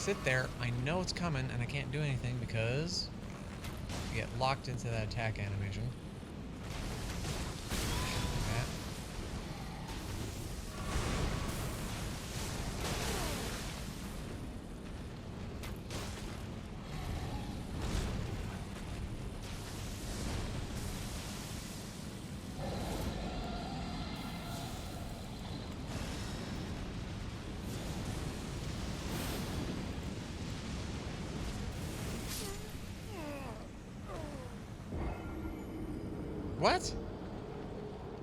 sit there. I know it's coming, and I can't do anything because I get locked into that attack animation. That. What?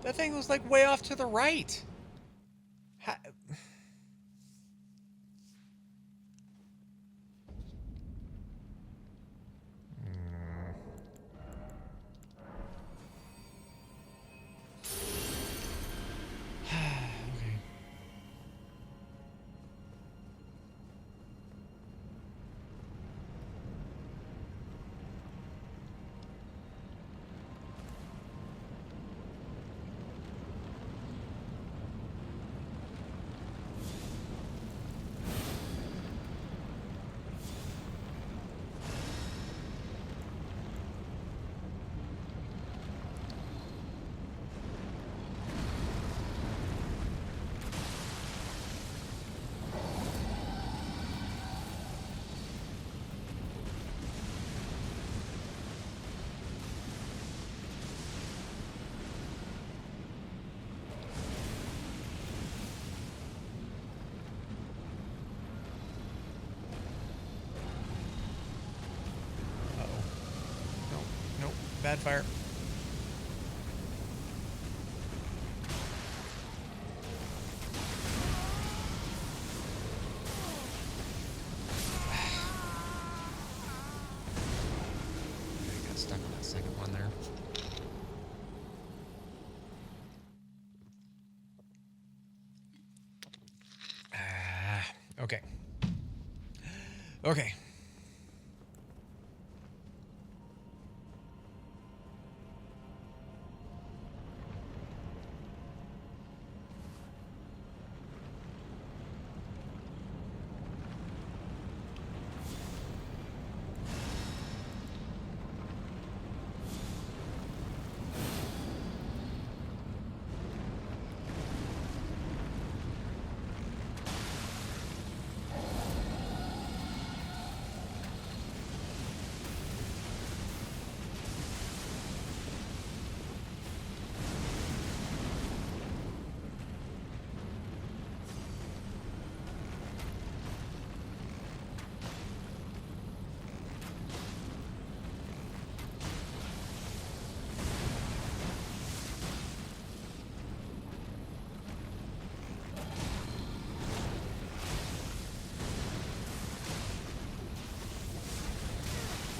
That thing was like way off to the right. Okay. Nope. Bad fire. I got stuck on that second one there. Okay. Okay.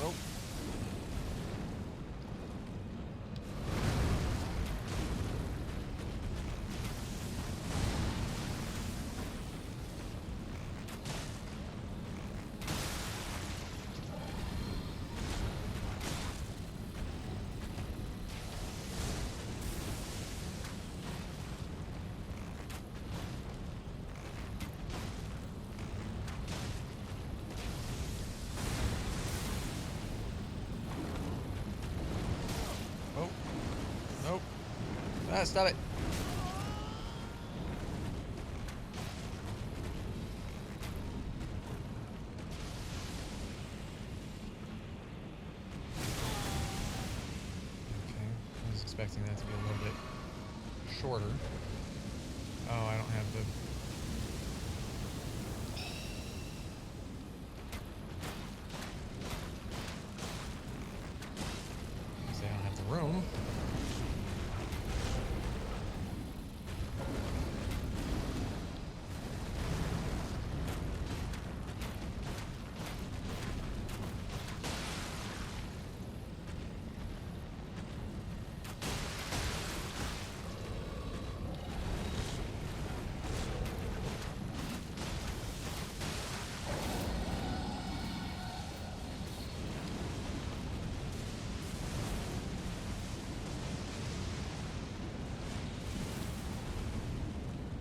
Well. Oh. Nope. Ah, stop it. Okay. I was expecting that to be a little bit shorter. Oh, I don't have the... I don't have the room.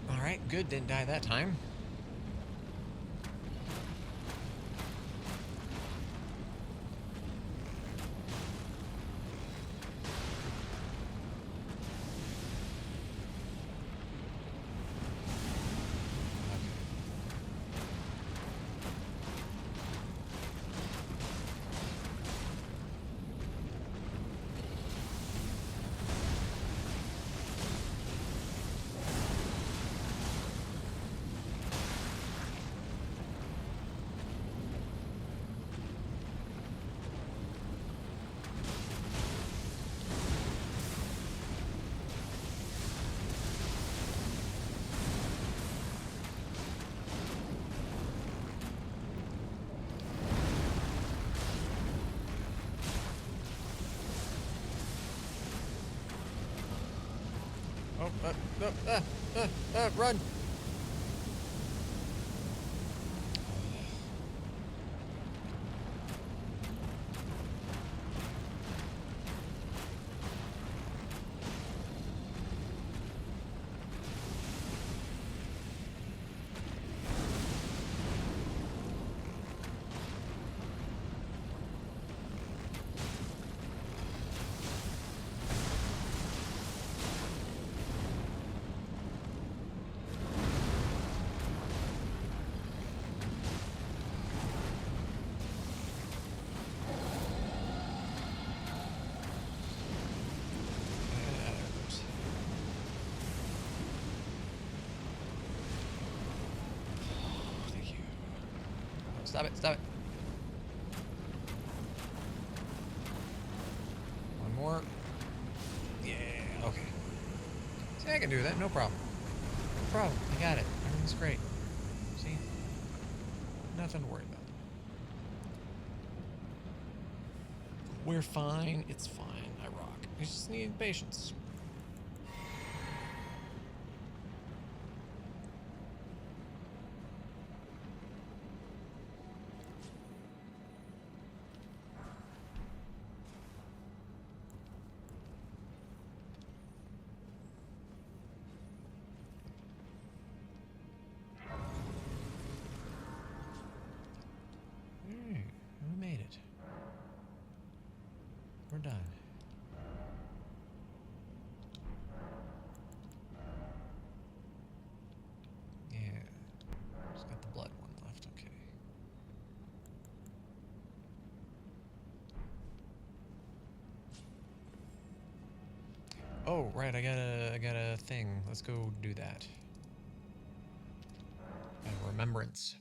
Alright, good, didn't die that time. No, run! Thank you. Stop it, stop it. One more. Yeah, okay. See, I can do that, no problem. No problem, I got it. Everything's great. See? Nothing to worry about. We're fine, it's fine, I rock. We just need patience. Alright, we made it. We're done. Yeah. Just got the blood one left, okay. Oh, right, I got a thing. Let's go do that. A remembrance.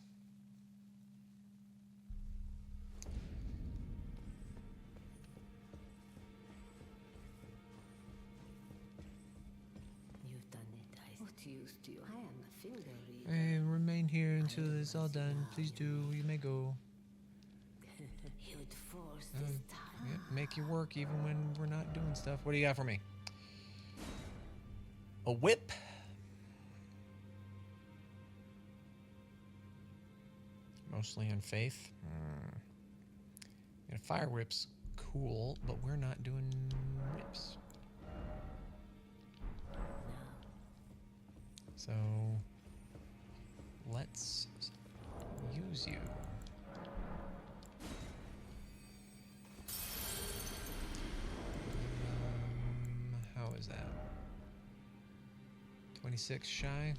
You've done it. What use do you? I am a finger reader. Hey, remain here until it's all done. Please do. You may go. You'd force this time. Yeah, make you work even when we're not doing stuff. What do you got for me? A whip. Mostly on faith. Yeah, fire whip's cool, but we're not doing whips. So let's use you. How is that? 26 shy.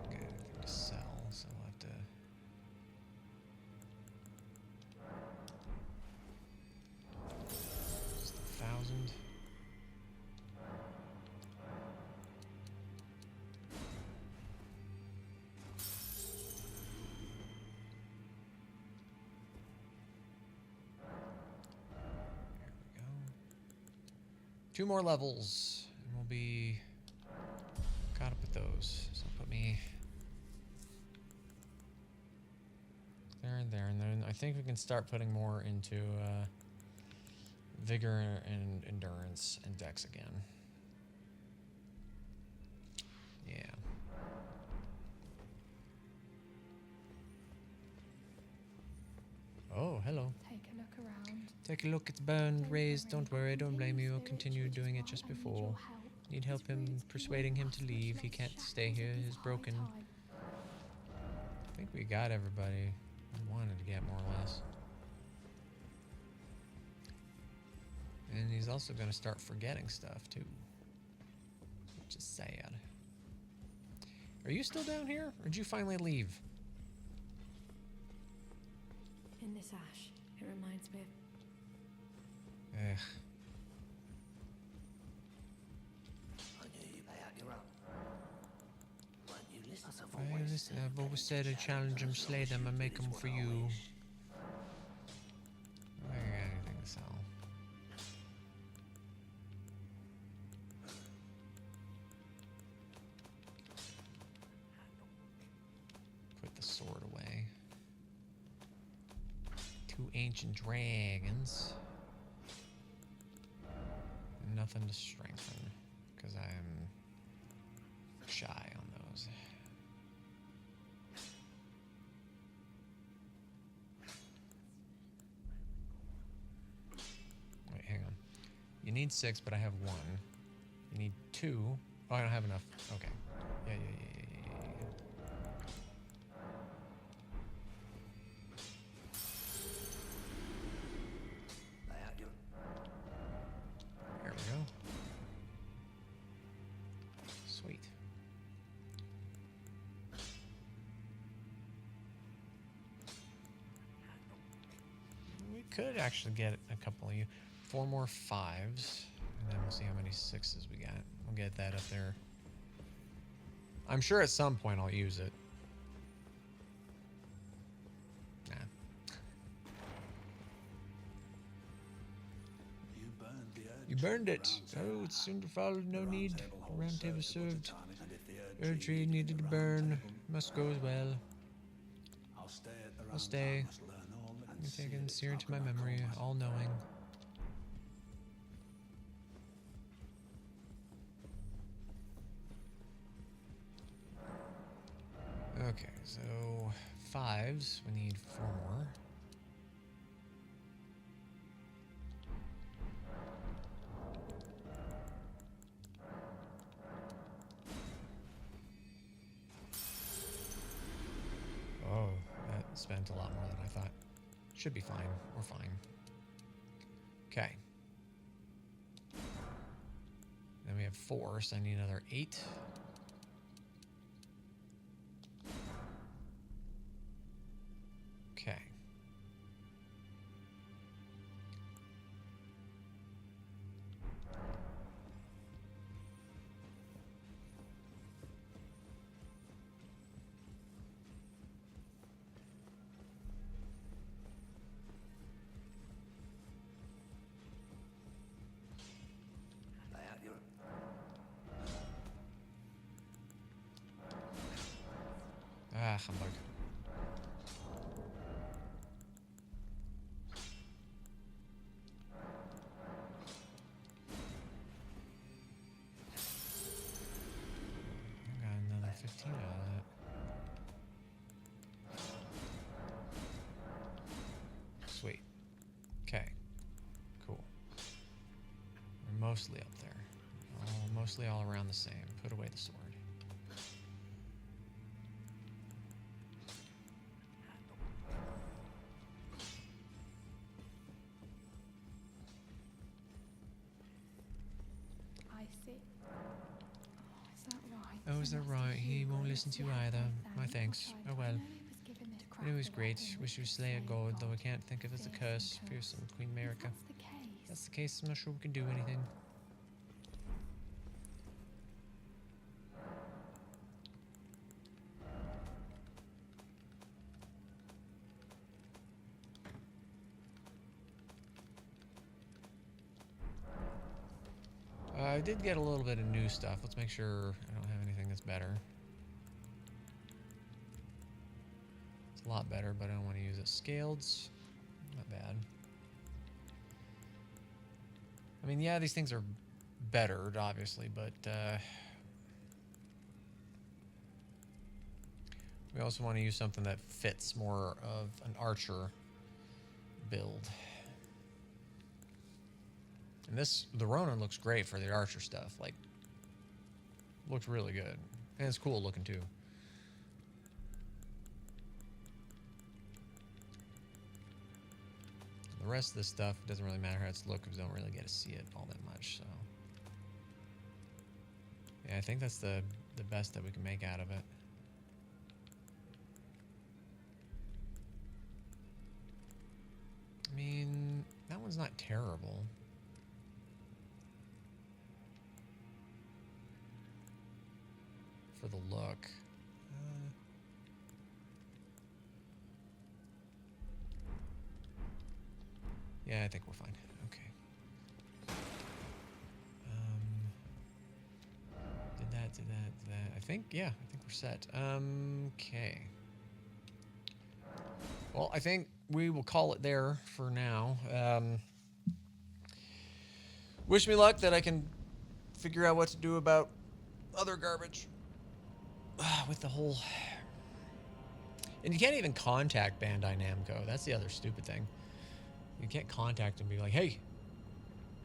Okay, anything to sell, so we'll have to. Just 1,000. Two more levels, and we'll be caught up with those. So put me there and there, and then I think we can start putting more into vigor and endurance and dex again. Yeah. Oh, hello. Take a look around. Take a look at the burned raised. Don't worry, don't blame you. I'll continue doing it just before. Need help him persuading him to leave. He can't stay here. He's broken. I think we got everybody we wanted to get, more or less. And he's also going to start forgetting stuff, too. Which is sad. Are you still down here? Or did you finally leave? In this ash, it reminds me of... Ugh. I knew you'd lay out your own. Won't you listen? I've always said I challenge them, slay them, I make them for you. I don't got anything to sell. Put the sword away. 2 ancient dragons. And nothing to strengthen. because I am shy on those. Wait, hang on. You need 6, but I have 1. You need 2. Oh, I don't have enough. Okay. Yeah. Lay out your... There we go. Sweet. We could actually get a couple of you. 4 more 5s, and then we'll see how many 6s we got. We'll get that up there. I'm sure at some point I'll use it. Nah. You burned it. Oh, it's soon to follow. No need. The round table served. Earth tree needed to burn. Must go as well. I'll stay. You take and sear into my memory, all knowing. Okay, so 5s. We need 4 more. Oh, that spent a lot more than I thought. Should be fine. We're fine. Okay. Then we have 4, so I need another 8. Okay. Lay out your... Ah, humbug. I got another 15 out of that. Sweet. Okay. Cool. We're mostly up there. Mostly all around the same. Put away the sword. I see. Oh, is that right? Oh, is that right? He won't listen to you either. My thanks. Oh well. I know he's great. Wish you slay a god, though I can't think of it as a curse. Fearsome Queen America. If that's the case, I'm not sure we can do anything. I did get a little bit of new stuff. Let's make sure I don't have anything that's better. It's a lot better, but I don't want to use it. Scaleds, not bad. I mean, yeah, these things are bettered, obviously, but we also want to use something that fits more of an archer build. And the Ronin looks great for the archer stuff. Like, looks really good. And it's cool looking too. The rest of this stuff doesn't really matter how it's looked because we don't really get to see it all that much, so. Yeah, I think that's the best that we can make out of it. I mean, that one's not terrible. For the look. Yeah, I think we're fine. Okay. Did that. I think we're set. Okay. Well, I think we will call it there for now. Wish me luck that I can figure out what to do about other garbage. With the whole... And you can't even contact Bandai Namco. That's the other stupid thing. You can't contact them and be like, hey.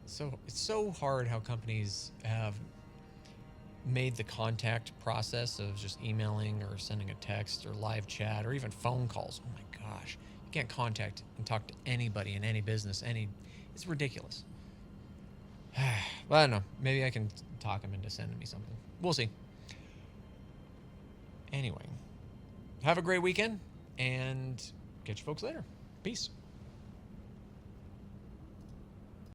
So it's so hard how companies have made the contact process of just emailing or sending a text or live chat or even phone calls. Oh my gosh. You can't contact and talk to anybody in any business. It's ridiculous. Well, I don't know. Maybe I can talk them into sending me something. We'll see. Anyway, have a great weekend and catch you folks later. Peace.